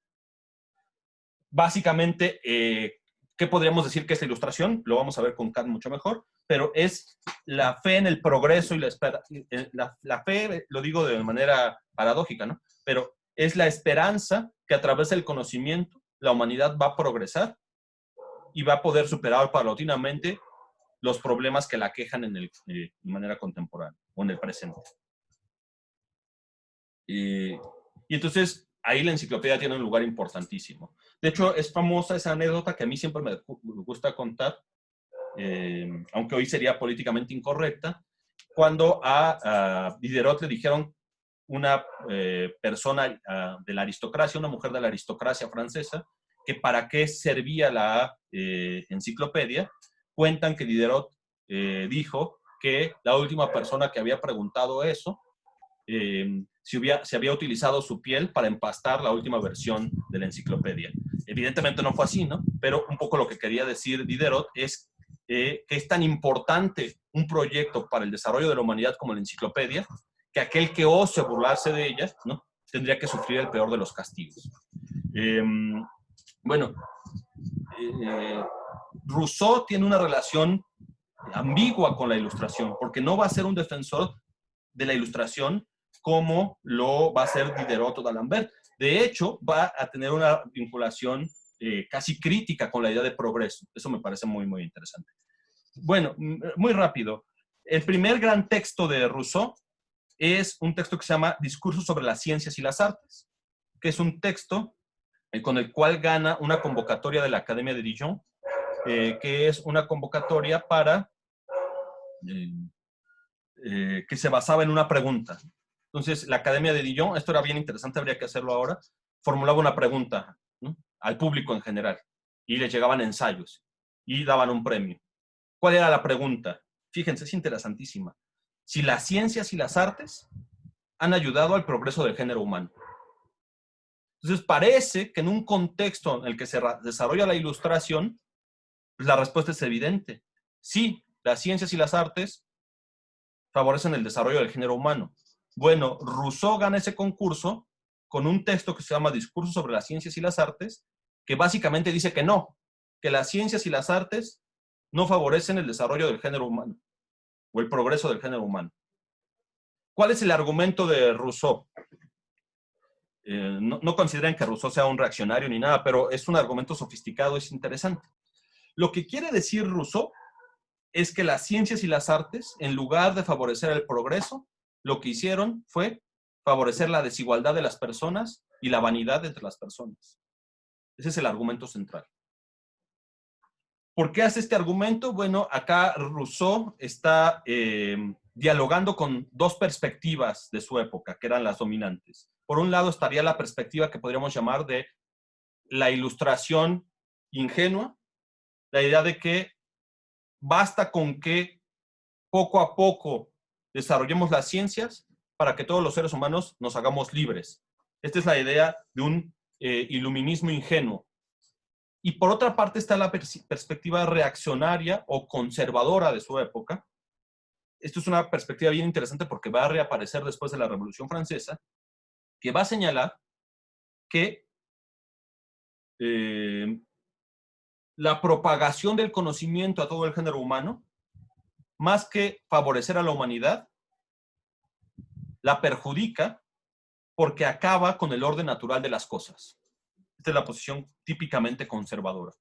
Básicamente, ¿qué podríamos decir que es la Ilustración? Lo vamos a ver con Kant mucho mejor, pero es la fe en el progreso y la fe, lo digo de manera paradójica, ¿no? Pero es la esperanza que a través del conocimiento la humanidad va a progresar y va a poder superar paulatinamente los problemas que la aquejan de manera contemporánea o en el presente. Y entonces ahí la enciclopedia tiene un lugar importantísimo. De hecho, es famosa esa anécdota que a mí siempre me gusta contar, aunque hoy sería políticamente incorrecta, cuando a Diderot le dijeron una persona de la aristocracia, una mujer de la aristocracia francesa, que para qué servía la enciclopedia. Cuentan que Diderot dijo que la última persona que había preguntado eso se había utilizado su piel para empastar la última versión de la enciclopedia. Evidentemente no fue así, ¿no? Pero un poco lo que quería decir Diderot es que es tan importante un proyecto para el desarrollo de la humanidad como la enciclopedia, que aquel que ose burlarse de ella, ¿no?, tendría que sufrir el peor de los castigos. Rousseau tiene una relación ambigua con la Ilustración, porque no va a ser un defensor de la Ilustración como lo va a ser Diderot o d'Alembert. De hecho, va a tener una vinculación casi crítica con la idea de progreso. Eso me parece muy, muy interesante. Bueno, muy rápido. El primer gran texto de Rousseau es un texto que se llama Discursos sobre las ciencias y las artes, que es un texto con el cual gana una convocatoria de la Academia de Dijon, que es una convocatoria para que se basaba en una pregunta. Entonces, la Academia de Dijon, esto era bien interesante, habría que hacerlo ahora, formulaba una pregunta, ¿no?, al público en general, y les llegaban ensayos, y daban un premio. ¿Cuál era la pregunta? Fíjense, es interesantísima. Si las ciencias y las artes han ayudado al progreso del género humano. Entonces, parece que en un contexto en el que se desarrolla la Ilustración, pues la respuesta es evidente. Sí, las ciencias y las artes favorecen el desarrollo del género humano. Bueno, Rousseau gana ese concurso con un texto que se llama Discursos sobre las ciencias y las artes, que básicamente dice que no, que las ciencias y las artes no favorecen el desarrollo del género humano o el progreso del género humano. ¿Cuál es el argumento de Rousseau? No consideren que Rousseau sea un reaccionario ni nada, pero es un argumento sofisticado, es interesante. Lo que quiere decir Rousseau es que las ciencias y las artes, en lugar de favorecer el progreso, lo que hicieron fue favorecer la desigualdad de las personas y la vanidad entre las personas. Ese es el argumento central. ¿Por qué hace este argumento? Bueno, acá Rousseau está dialogando con dos perspectivas de su época, que eran las dominantes. Por un lado estaría la perspectiva que podríamos llamar de la Ilustración ingenua, la idea de que basta con que poco a poco desarrollemos las ciencias para que todos los seres humanos nos hagamos libres. Esta es la idea de un iluminismo ingenuo. Y por otra parte está la perspectiva reaccionaria o conservadora de su época. Esto es una perspectiva bien interesante porque va a reaparecer después de la Revolución Francesa, que va a señalar que la propagación del conocimiento a todo el género humano, más que favorecer a la humanidad, la perjudica porque acaba con el orden natural de las cosas. Esta es la posición típicamente conservadora,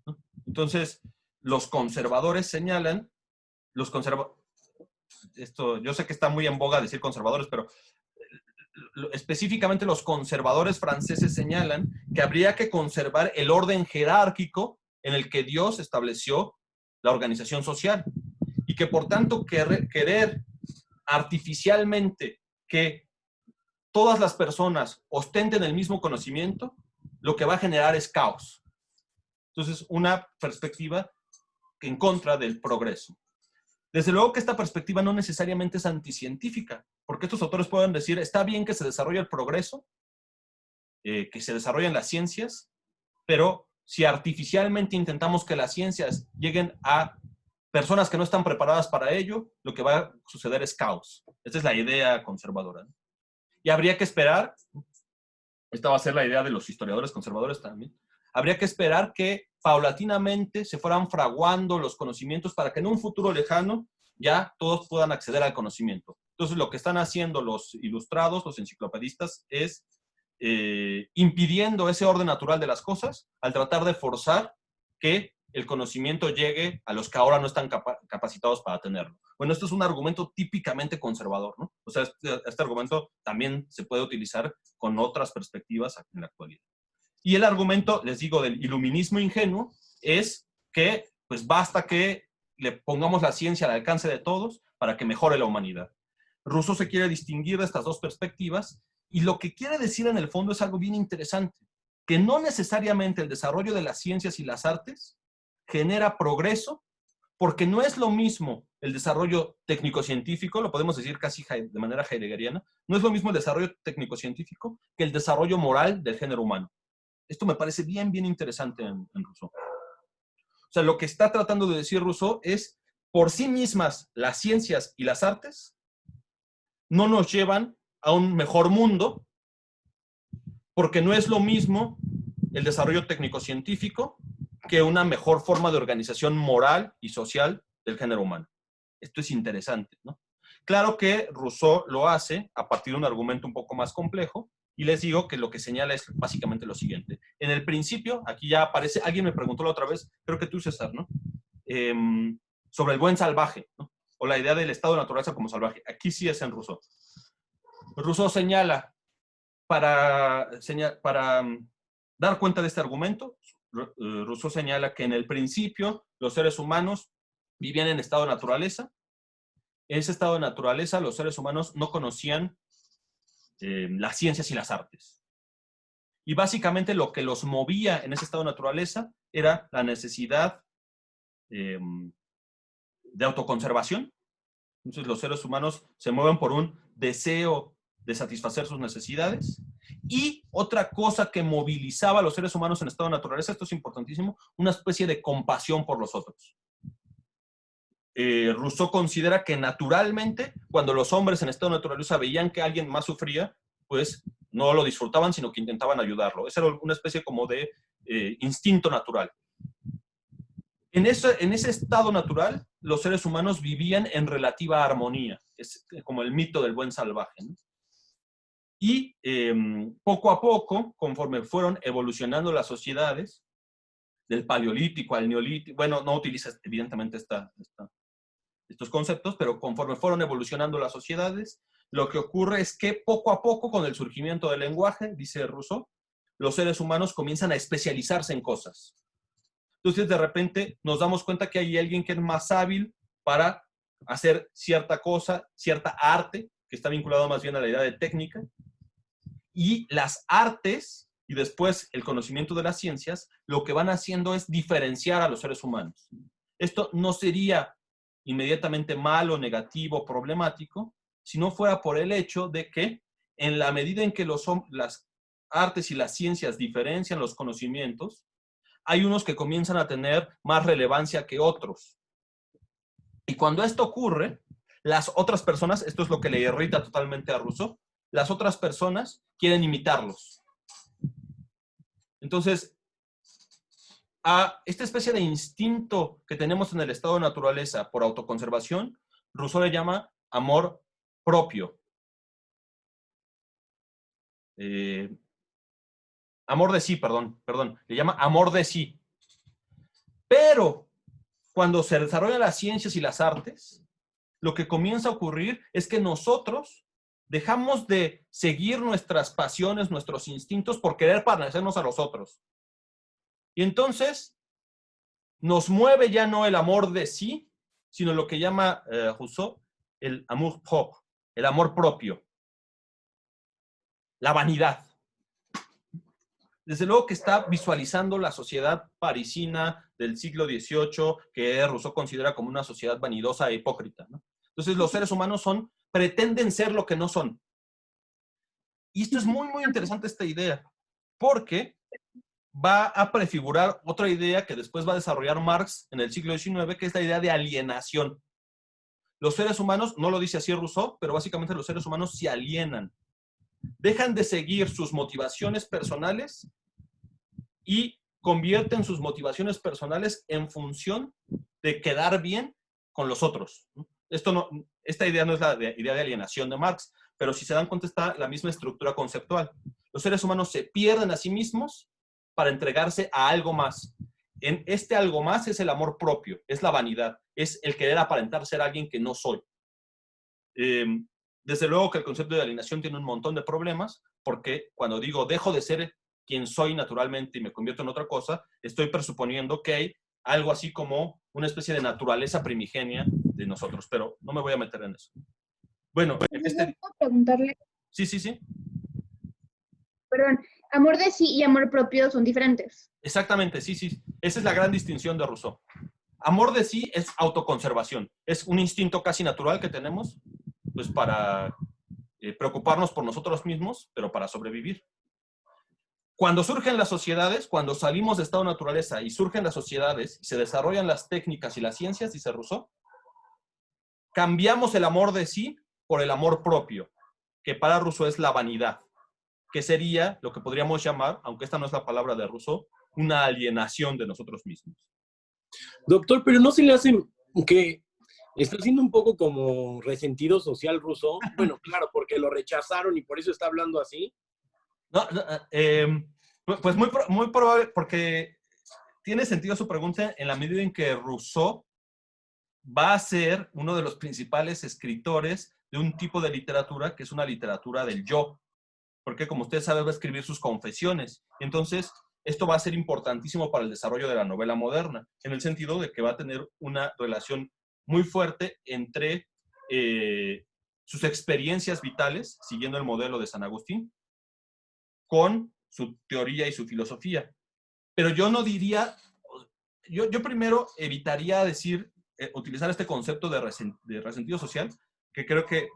¿no? Entonces, los conservadores señalan, yo sé que está muy en boga decir conservadores, pero específicamente los conservadores franceses señalan que habría que conservar el orden jerárquico en el que Dios estableció la organización social y que por tanto querer artificialmente que todas las personas ostenten el mismo conocimiento, lo que va a generar es caos. Entonces, una perspectiva en contra del progreso. Desde luego que esta perspectiva no necesariamente es anticientífica, porque estos autores pueden decir, está bien que se desarrolle el progreso, que se desarrollen las ciencias, pero si artificialmente intentamos que las ciencias lleguen a personas que no están preparadas para ello, lo que va a suceder es caos. Esta es la idea conservadora, ¿no? Y habría que esperar, esta va a ser la idea de los historiadores conservadores también, habría que esperar que paulatinamente se fueran fraguando los conocimientos para que en un futuro lejano ya todos puedan acceder al conocimiento. Entonces, lo que están haciendo los ilustrados, los enciclopedistas, es impidiendo ese orden natural de las cosas al tratar de forzar que el conocimiento llegue a los que ahora no están capacitados para tenerlo. Bueno, esto es un argumento típicamente conservador, ¿no? O sea, este argumento también se puede utilizar con otras perspectivas en la actualidad. Y el argumento, les digo, del iluminismo ingenuo es que pues basta que le pongamos la ciencia al alcance de todos para que mejore la humanidad. Rousseau se quiere distinguir de estas dos perspectivas y lo que quiere decir en el fondo es algo bien interesante, que no necesariamente el desarrollo de las ciencias y las artes genera progreso porque no es lo mismo el desarrollo técnico-científico, lo podemos decir casi de manera heideggeriana, no es lo mismo el desarrollo técnico-científico que el desarrollo moral del género humano. Esto me parece bien, bien interesante en Rousseau. O sea, lo que está tratando de decir Rousseau es, por sí mismas, las ciencias y las artes no nos llevan a un mejor mundo, porque no es lo mismo el desarrollo técnico-científico que una mejor forma de organización moral y social del género humano. Esto es interesante, ¿no? Claro que Rousseau lo hace a partir de un argumento un poco más complejo, y les digo que lo que señala es básicamente lo siguiente. En el principio, aquí ya aparece, alguien me preguntó la otra vez, creo que tú, César, ¿no? Sobre el buen salvaje, ¿no? O la idea del estado de naturaleza como salvaje. Aquí sí es en Rousseau. Rousseau señala, para dar cuenta de este argumento, Rousseau señala que en el principio los seres humanos vivían en estado de naturaleza. En ese estado de naturaleza los seres humanos no conocían las ciencias y las artes. Y básicamente lo que los movía en ese estado de naturaleza era la necesidad de autoconservación. Entonces los seres humanos se mueven por un deseo de satisfacer sus necesidades. Y otra cosa que movilizaba a los seres humanos en estado de naturaleza, esto es importantísimo, una especie de compasión por los otros. Rousseau considera que naturalmente, cuando los hombres en estado de naturaleza veían que alguien más sufría, pues no lo disfrutaban, sino que intentaban ayudarlo. Esa era una especie como de instinto natural. En ese estado natural, los seres humanos vivían en relativa armonía. Es como el mito del buen salvaje, ¿no? Y poco a poco, conforme fueron evolucionando las sociedades, del paleolítico al neolítico, bueno, no utiliza evidentemente estos conceptos, pero conforme fueron evolucionando las sociedades, lo que ocurre es que poco a poco, con el surgimiento del lenguaje, dice Rousseau, los seres humanos comienzan a especializarse en cosas. Entonces, de repente, nos damos cuenta que hay alguien que es más hábil para hacer cierta cosa, cierta arte, que está vinculado más bien a la idea de técnica, y las artes, y después el conocimiento de las ciencias, lo que van haciendo es diferenciar a los seres humanos. Esto no sería inmediatamente malo, negativo, problemático, si no fuera por el hecho de que en la medida en que las artes y las ciencias diferencian los conocimientos, hay unos que comienzan a tener más relevancia que otros. Y cuando esto ocurre, las otras personas, esto es lo que le irrita totalmente a Rousseau, las otras personas quieren imitarlos. Entonces, a esta especie de instinto que tenemos en el estado de naturaleza por autoconservación, Rousseau le llama amor propio. Amor de sí, perdón, le llama amor de sí. Pero cuando se desarrollan las ciencias y las artes, lo que comienza a ocurrir es que nosotros dejamos de seguir nuestras pasiones, nuestros instintos por querer parecernos a los otros. Y entonces nos mueve ya no el amor de sí, sino lo que llama Rousseau el amour propre, el amor propio, la vanidad. Desde luego que está visualizando la sociedad parisina del siglo XVIII, que Rousseau considera como una sociedad vanidosa e hipócrita, ¿no? Entonces los seres humanos pretenden ser lo que no son. Y esto es muy, muy interesante, esta idea, porque va a prefigurar otra idea que después va a desarrollar Marx en el siglo XIX, que es la idea de alienación. Los seres humanos, no lo dice así Rousseau, pero básicamente los seres humanos se alienan. Dejan de seguir sus motivaciones personales y convierten sus motivaciones personales en función de quedar bien con los otros. Esta idea no es la idea de alienación de Marx, pero si se dan cuenta está la misma estructura conceptual. Los seres humanos se pierden a sí mismos para entregarse a algo más. En este algo más es el amor propio, es la vanidad, es el querer aparentar ser alguien que no soy. Desde luego que el concepto de alienación tiene un montón de problemas, porque cuando digo dejo de ser quien soy naturalmente y me convierto en otra cosa, estoy presuponiendo que hay algo así como una especie de naturaleza primigenia de nosotros, pero no me voy a meter en eso. Bueno, ¿Puedo preguntarle? Sí. Perdón, amor de sí y amor propio son diferentes. Exactamente, sí. Esa es la gran distinción de Rousseau. amor de sí es autoconservación. Es un instinto casi natural que tenemos, pues para preocuparnos por nosotros mismos, pero para sobrevivir. Cuando surgen las sociedades, cuando salimos de estado de naturaleza y surgen las sociedades y se desarrollan las técnicas y las ciencias, dice Rousseau, cambiamos el amor de sí por el amor propio, que para Rousseau es la vanidad, que sería lo que podríamos llamar, aunque esta no es la palabra de Rousseau, una alienación de nosotros mismos. Doctor, pero ¿no se le hace que está siendo un poco como resentido social Rousseau? Bueno, claro, porque lo rechazaron y por eso está hablando así. No, pues muy probable, porque tiene sentido su pregunta en la medida en que Rousseau va a ser uno de los principales escritores de un tipo de literatura que es una literatura del yo, porque como usted sabe va a escribir sus confesiones. Entonces, esto va a ser importantísimo para el desarrollo de la novela moderna, en el sentido de que va a tener una relación muy fuerte entre sus experiencias vitales, siguiendo el modelo de San Agustín, con su teoría y su filosofía. Pero yo no diría, yo primero evitaría decir, utilizar este concepto de resentido social, que creo que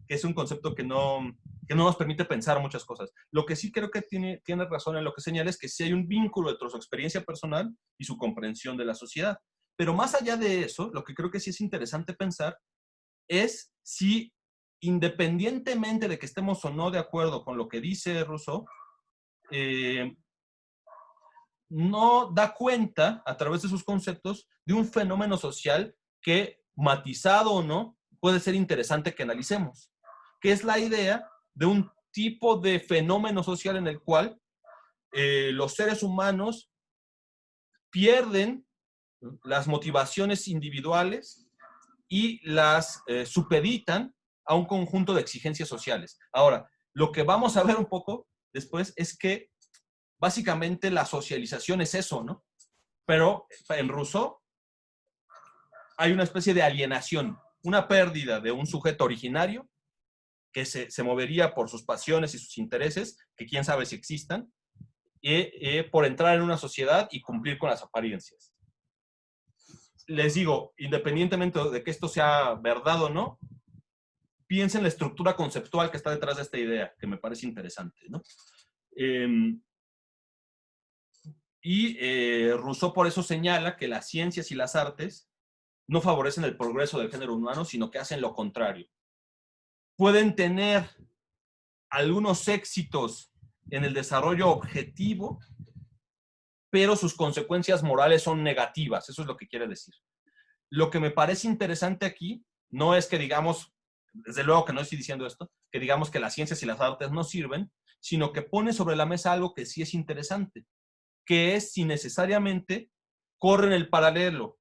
es un concepto que no nos permite pensar muchas cosas. Lo que sí creo que tiene razón en lo que señala es que sí hay un vínculo entre su experiencia personal y su comprensión de la sociedad. Pero más allá de eso, lo que creo que sí es interesante pensar es si, independientemente de que estemos o no de acuerdo con lo que dice Rousseau, no da cuenta, a través de sus conceptos, de un fenómeno social que, matizado o no, puede ser interesante que analicemos, que es la idea de un tipo de fenómeno social en el cual los seres humanos pierden las motivaciones individuales y las supeditan a un conjunto de exigencias sociales. Ahora, lo que vamos a ver un poco después es que básicamente la socialización es eso, ¿no? Pero en Rousseau hay una especie de alienación, una pérdida de un sujeto originario que se movería por sus pasiones y sus intereses, que quién sabe si existan, por entrar en una sociedad y cumplir con las apariencias. Les digo, independientemente de que esto sea verdad o no, piensen en la estructura conceptual que está detrás de esta idea, que me parece interesante, ¿no? Rousseau por eso señala que las ciencias y las artes no favorecen el progreso del género humano, sino que hacen lo contrario. Pueden tener algunos éxitos en el desarrollo objetivo, pero sus consecuencias morales son negativas. Eso es lo que quiere decir. Lo que me parece interesante aquí no es que digamos, desde luego que no estoy diciendo esto, que digamos que las ciencias y las artes no sirven, sino que pone sobre la mesa algo que sí es interesante, que es si necesariamente corren el paralelo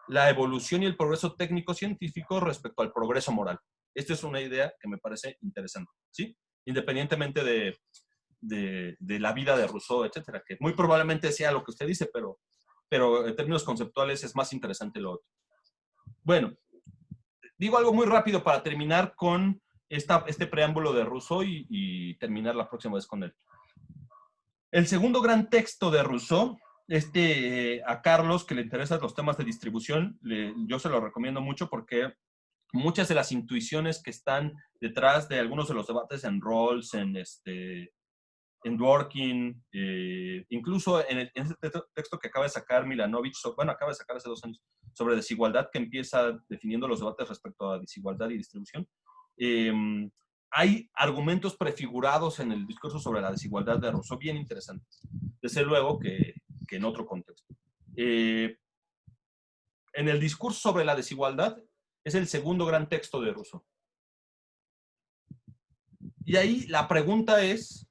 la evolución y el progreso técnico-científico respecto al progreso moral. Esta es una idea que me parece interesante, ¿sí? Independientemente de la vida de Rousseau, etcétera, que muy probablemente sea lo que usted dice, pero en términos conceptuales es más interesante lo otro. Bueno, digo algo muy rápido para terminar con este preámbulo de Rousseau y terminar la próxima vez con él. El segundo gran texto de Rousseau, a Carlos, que le interesan los temas de distribución, yo se lo recomiendo mucho porque muchas de las intuiciones que están detrás de algunos de los debates en Rawls, en Dworkin, incluso en este texto que acaba de sacar Milanovic, acaba de sacar hace 2 años, sobre desigualdad, que empieza definiendo los debates respecto a desigualdad y distribución. Hay argumentos prefigurados en el discurso sobre la desigualdad de Rousseau bien interesantes, desde luego que en otro contexto. En el discurso sobre la desigualdad es el segundo gran texto de Rousseau. Y ahí la pregunta es,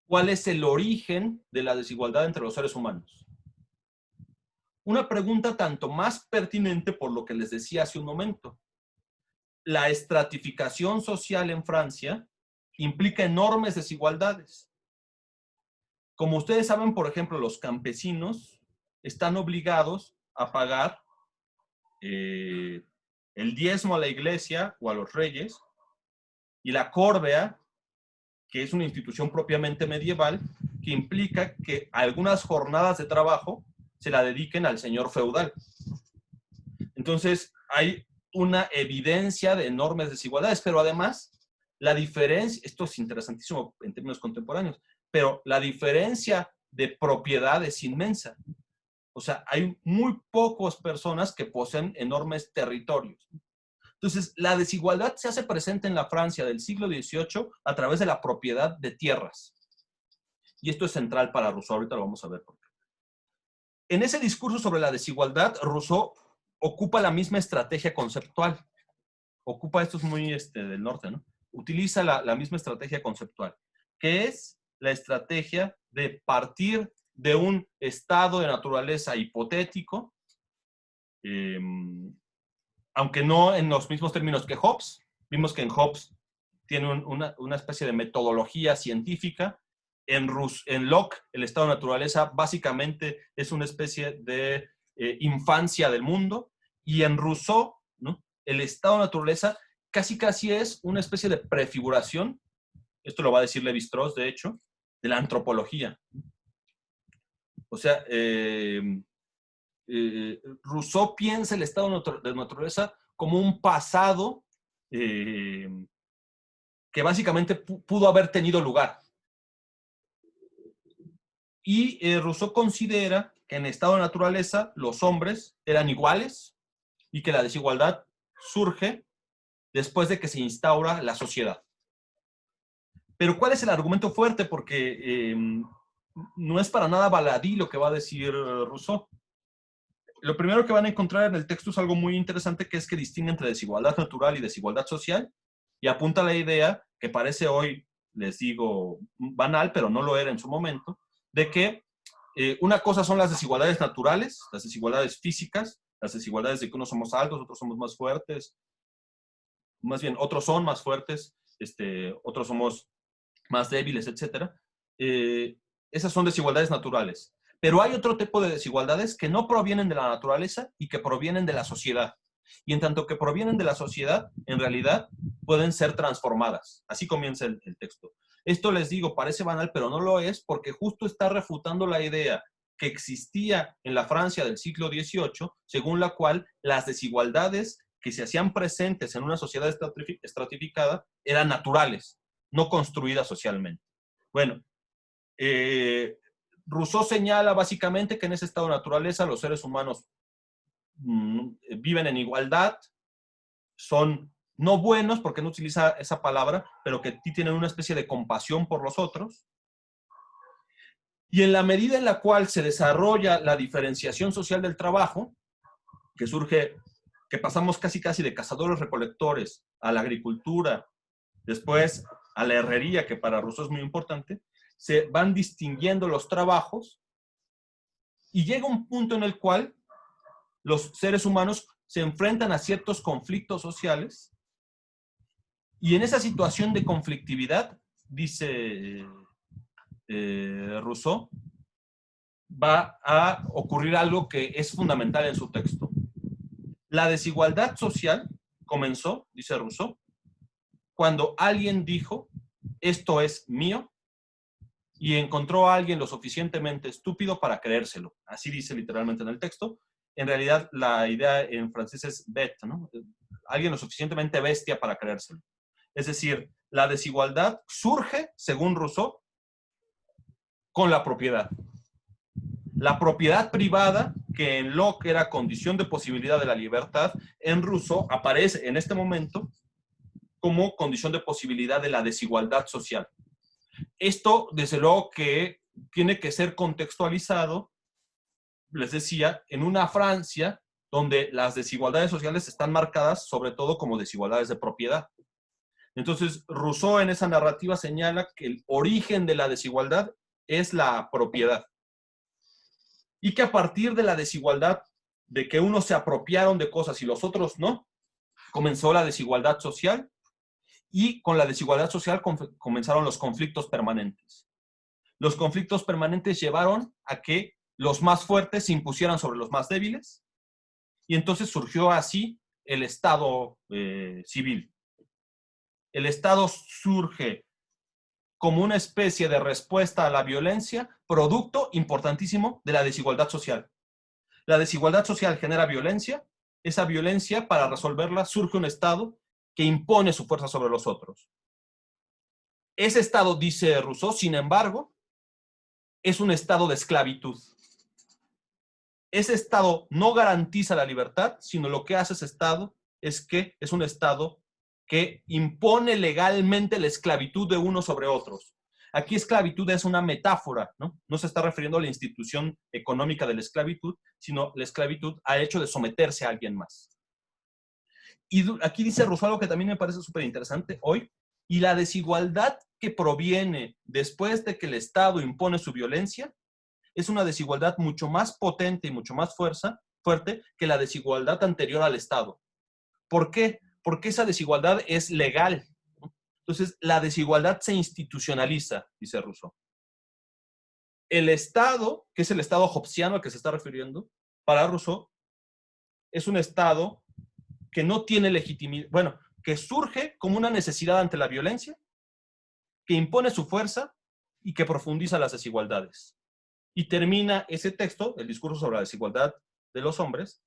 ¿cuál es el origen de la desigualdad entre los seres humanos? Una pregunta tanto más pertinente por lo que les decía hace un momento. La estratificación social en Francia implica enormes desigualdades. Como ustedes saben, por ejemplo, los campesinos están obligados a pagar el diezmo a la iglesia o a los reyes, y la córbea, que es una institución propiamente medieval, que implica que algunas jornadas de trabajo se la dediquen al señor feudal. Entonces, hay una evidencia de enormes desigualdades, pero además, la diferencia, esto es interesantísimo en términos contemporáneos, pero la diferencia de propiedad es inmensa. O sea, hay muy pocas personas que poseen enormes territorios. Entonces, la desigualdad se hace presente en la Francia del siglo XVIII a través de la propiedad de tierras. Y esto es central para Rousseau, ahorita lo vamos a ver por qué. En ese discurso sobre la desigualdad, Rousseau ocupa la misma estrategia conceptual. Ocupa, esto es muy del norte, ¿no? Utiliza la misma estrategia conceptual, que es la estrategia de partir de un estado de naturaleza hipotético, aunque no en los mismos términos que Hobbes. Vimos que en Hobbes tiene una especie de metodología científica. En Locke, el estado de naturaleza básicamente es una especie de infancia del mundo. Y en Rousseau, ¿no?, el estado de naturaleza casi es una especie de prefiguración, esto lo va a decir Lévi-Strauss, de hecho, de la antropología. O sea, Rousseau piensa el estado de naturaleza como un pasado que básicamente pudo haber tenido lugar. Y Rousseau considera que en el estado de naturaleza los hombres eran iguales y que la desigualdad surge después de que se instaura la sociedad. Pero ¿cuál es el argumento fuerte? Porque no es para nada baladí lo que va a decir Rousseau. Lo primero que van a encontrar en el texto es algo muy interesante, que es que distingue entre desigualdad natural y desigualdad social, y apunta a la idea, que parece hoy, les digo, banal, pero no lo era en su momento, de que una cosa son las desigualdades naturales, las desigualdades físicas, las desigualdades de que unos somos altos, otros somos más fuertes, más bien, otros son más fuertes, otros somos más débiles, etc. Esas son desigualdades naturales. Pero hay otro tipo de desigualdades que no provienen de la naturaleza y que provienen de la sociedad. Y en tanto que provienen de la sociedad, en realidad pueden ser transformadas. Así comienza el texto. Esto, les digo, parece banal, pero no lo es, porque justo está refutando la idea que existía en la Francia del siglo XVIII, según la cual las desigualdades que se hacían presentes en una sociedad estratificada eran naturales, no construidas socialmente. Bueno, Rousseau señala básicamente que en ese estado de naturaleza los seres humanos viven en igualdad, son no buenos, porque no utiliza esa palabra, pero que tienen una especie de compasión por los otros. Y en la medida en la cual se desarrolla la diferenciación social del trabajo, que surge, que pasamos casi de cazadores-recolectores a la agricultura, después a la herrería, que para Rousseau es muy importante, se van distinguiendo los trabajos y llega un punto en el cual los seres humanos se enfrentan a ciertos conflictos sociales y en esa situación de conflictividad, dice Rousseau, va a ocurrir algo que es fundamental en su texto. La desigualdad social comenzó, dice Rousseau, cuando alguien dijo, esto es mío, y encontró a alguien lo suficientemente estúpido para creérselo. Así dice literalmente en el texto. En realidad, la idea en francés es bête, ¿no? Alguien lo suficientemente bestia para creérselo. Es decir, la desigualdad surge, según Rousseau, con la propiedad. La propiedad privada, que en Locke era condición de posibilidad de la libertad, en Rousseau aparece en este momento como condición de posibilidad de la desigualdad social. Esto, desde luego, que tiene que ser contextualizado, les decía, en una Francia donde las desigualdades sociales están marcadas sobre todo como desigualdades de propiedad. Entonces, Rousseau en esa narrativa señala que el origen de la desigualdad es la propiedad. Y que a partir de la desigualdad, de que unos se apropiaron de cosas y los otros no, comenzó la desigualdad social. Y con la desigualdad social comenzaron los conflictos permanentes. Los conflictos permanentes llevaron a que los más fuertes se impusieran sobre los más débiles, y entonces surgió así el Estado civil. El Estado surge como una especie de respuesta a la violencia, producto importantísimo de la desigualdad social. La desigualdad social genera violencia. Esa violencia, para resolverla, surge un Estado que impone su fuerza sobre los otros. Ese Estado, dice Rousseau, sin embargo, es un estado de esclavitud. Ese Estado no garantiza la libertad, sino lo que hace ese Estado es que es un Estado que impone legalmente la esclavitud de unos sobre otros. Aquí esclavitud es una metáfora, ¿no? No se está refiriendo a la institución económica de la esclavitud, sino la esclavitud al hecho de someterse a alguien más. Y aquí dice Rousseau algo que también me parece súper interesante hoy, y la desigualdad que proviene después de que el Estado impone su violencia es una desigualdad mucho más potente y mucho más fuerte que la desigualdad anterior al Estado. ¿Por qué? Porque esa desigualdad es legal. Entonces, la desigualdad se institucionaliza, dice Rousseau. El Estado, que es el Estado hobbesiano al que se está refiriendo, para Rousseau, es un Estado que no tiene legitimidad, bueno, que surge como una necesidad ante la violencia, que impone su fuerza y que profundiza las desigualdades. Y termina ese texto, el discurso sobre la desigualdad de los hombres,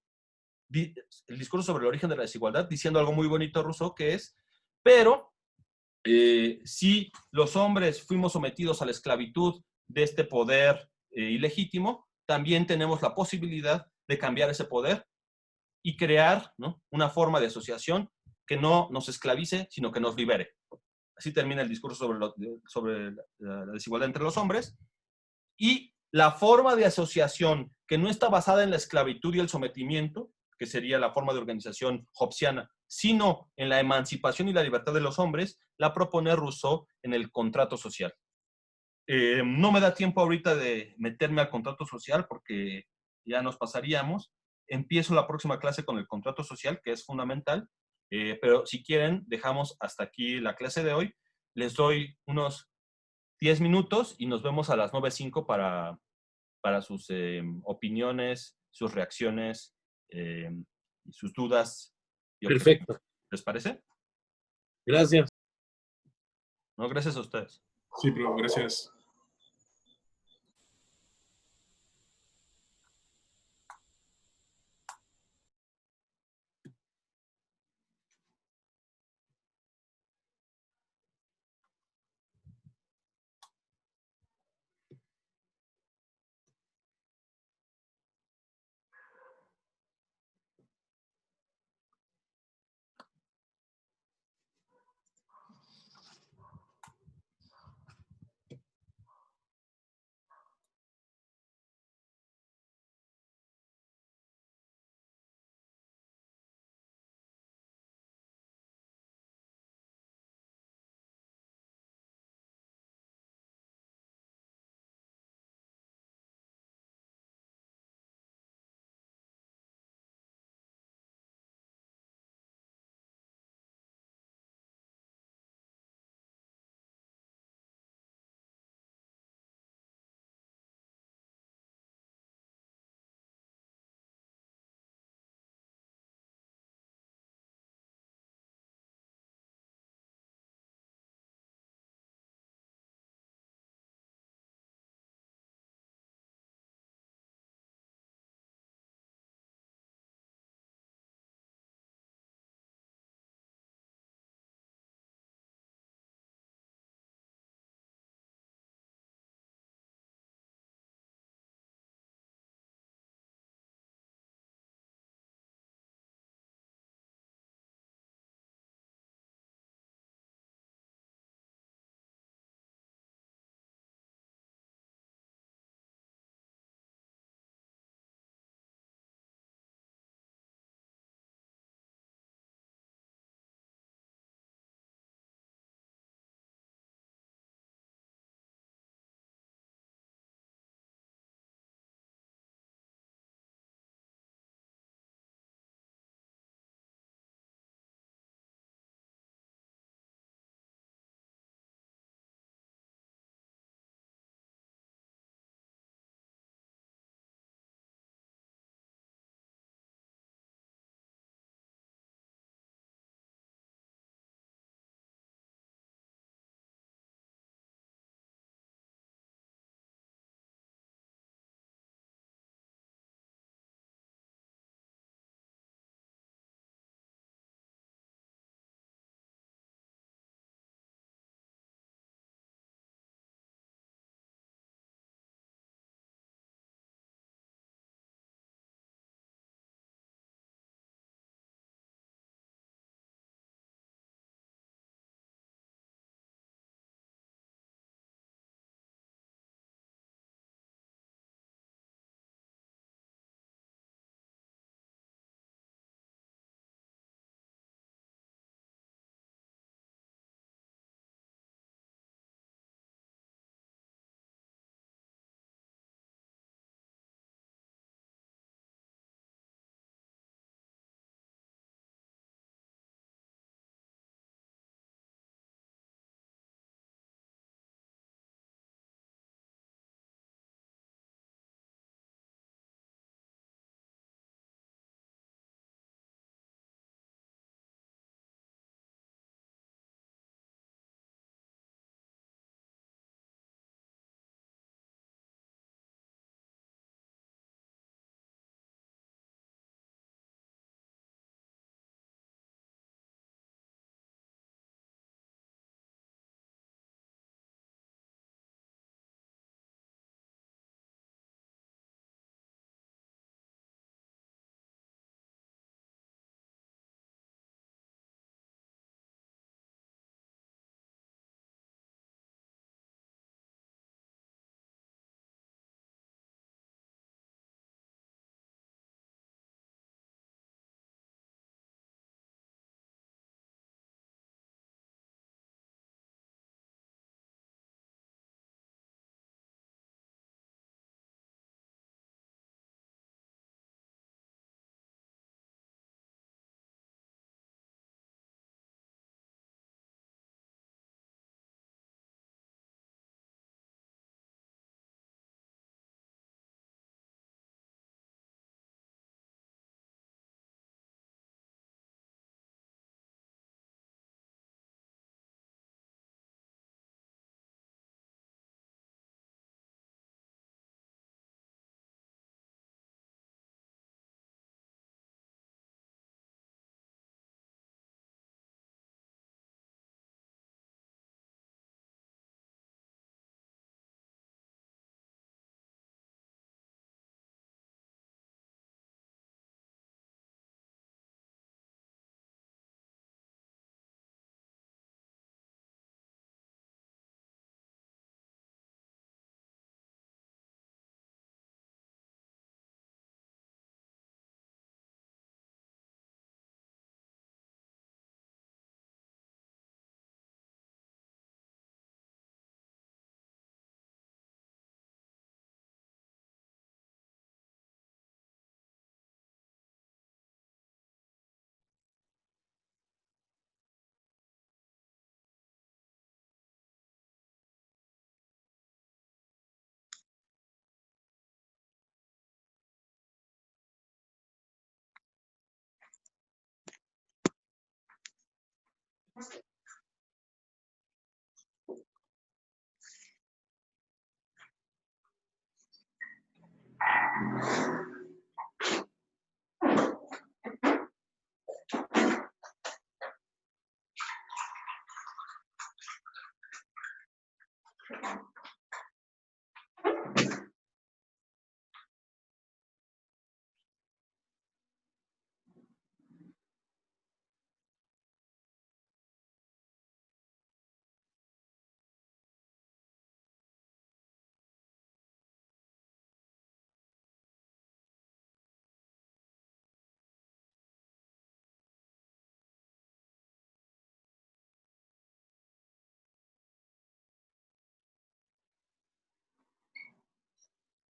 el discurso sobre el origen de la desigualdad, diciendo algo muy bonito Rousseau, que es, pero si los hombres fuimos sometidos a la esclavitud de este poder ilegítimo, también tenemos la posibilidad de cambiar ese poder y crear, ¿no?, una forma de asociación que no nos esclavice, sino que nos libere. Así termina el discurso sobre la desigualdad entre los hombres. Y la forma de asociación que no está basada en la esclavitud y el sometimiento, que sería la forma de organización hobbesiana, sino en la emancipación y la libertad de los hombres, la propone Rousseau en el contrato social. No me da tiempo ahorita de meterme al contrato social porque ya nos pasaríamos. Empiezo la próxima clase con el contrato social, que es fundamental, pero si quieren, dejamos hasta aquí la clase de hoy. Les doy unos 10 minutos y nos vemos a las 9:05 para sus opiniones, sus reacciones, sus dudas y opiniones. Perfecto. ¿Les parece? Gracias. No, gracias a ustedes. Sí, pero gracias.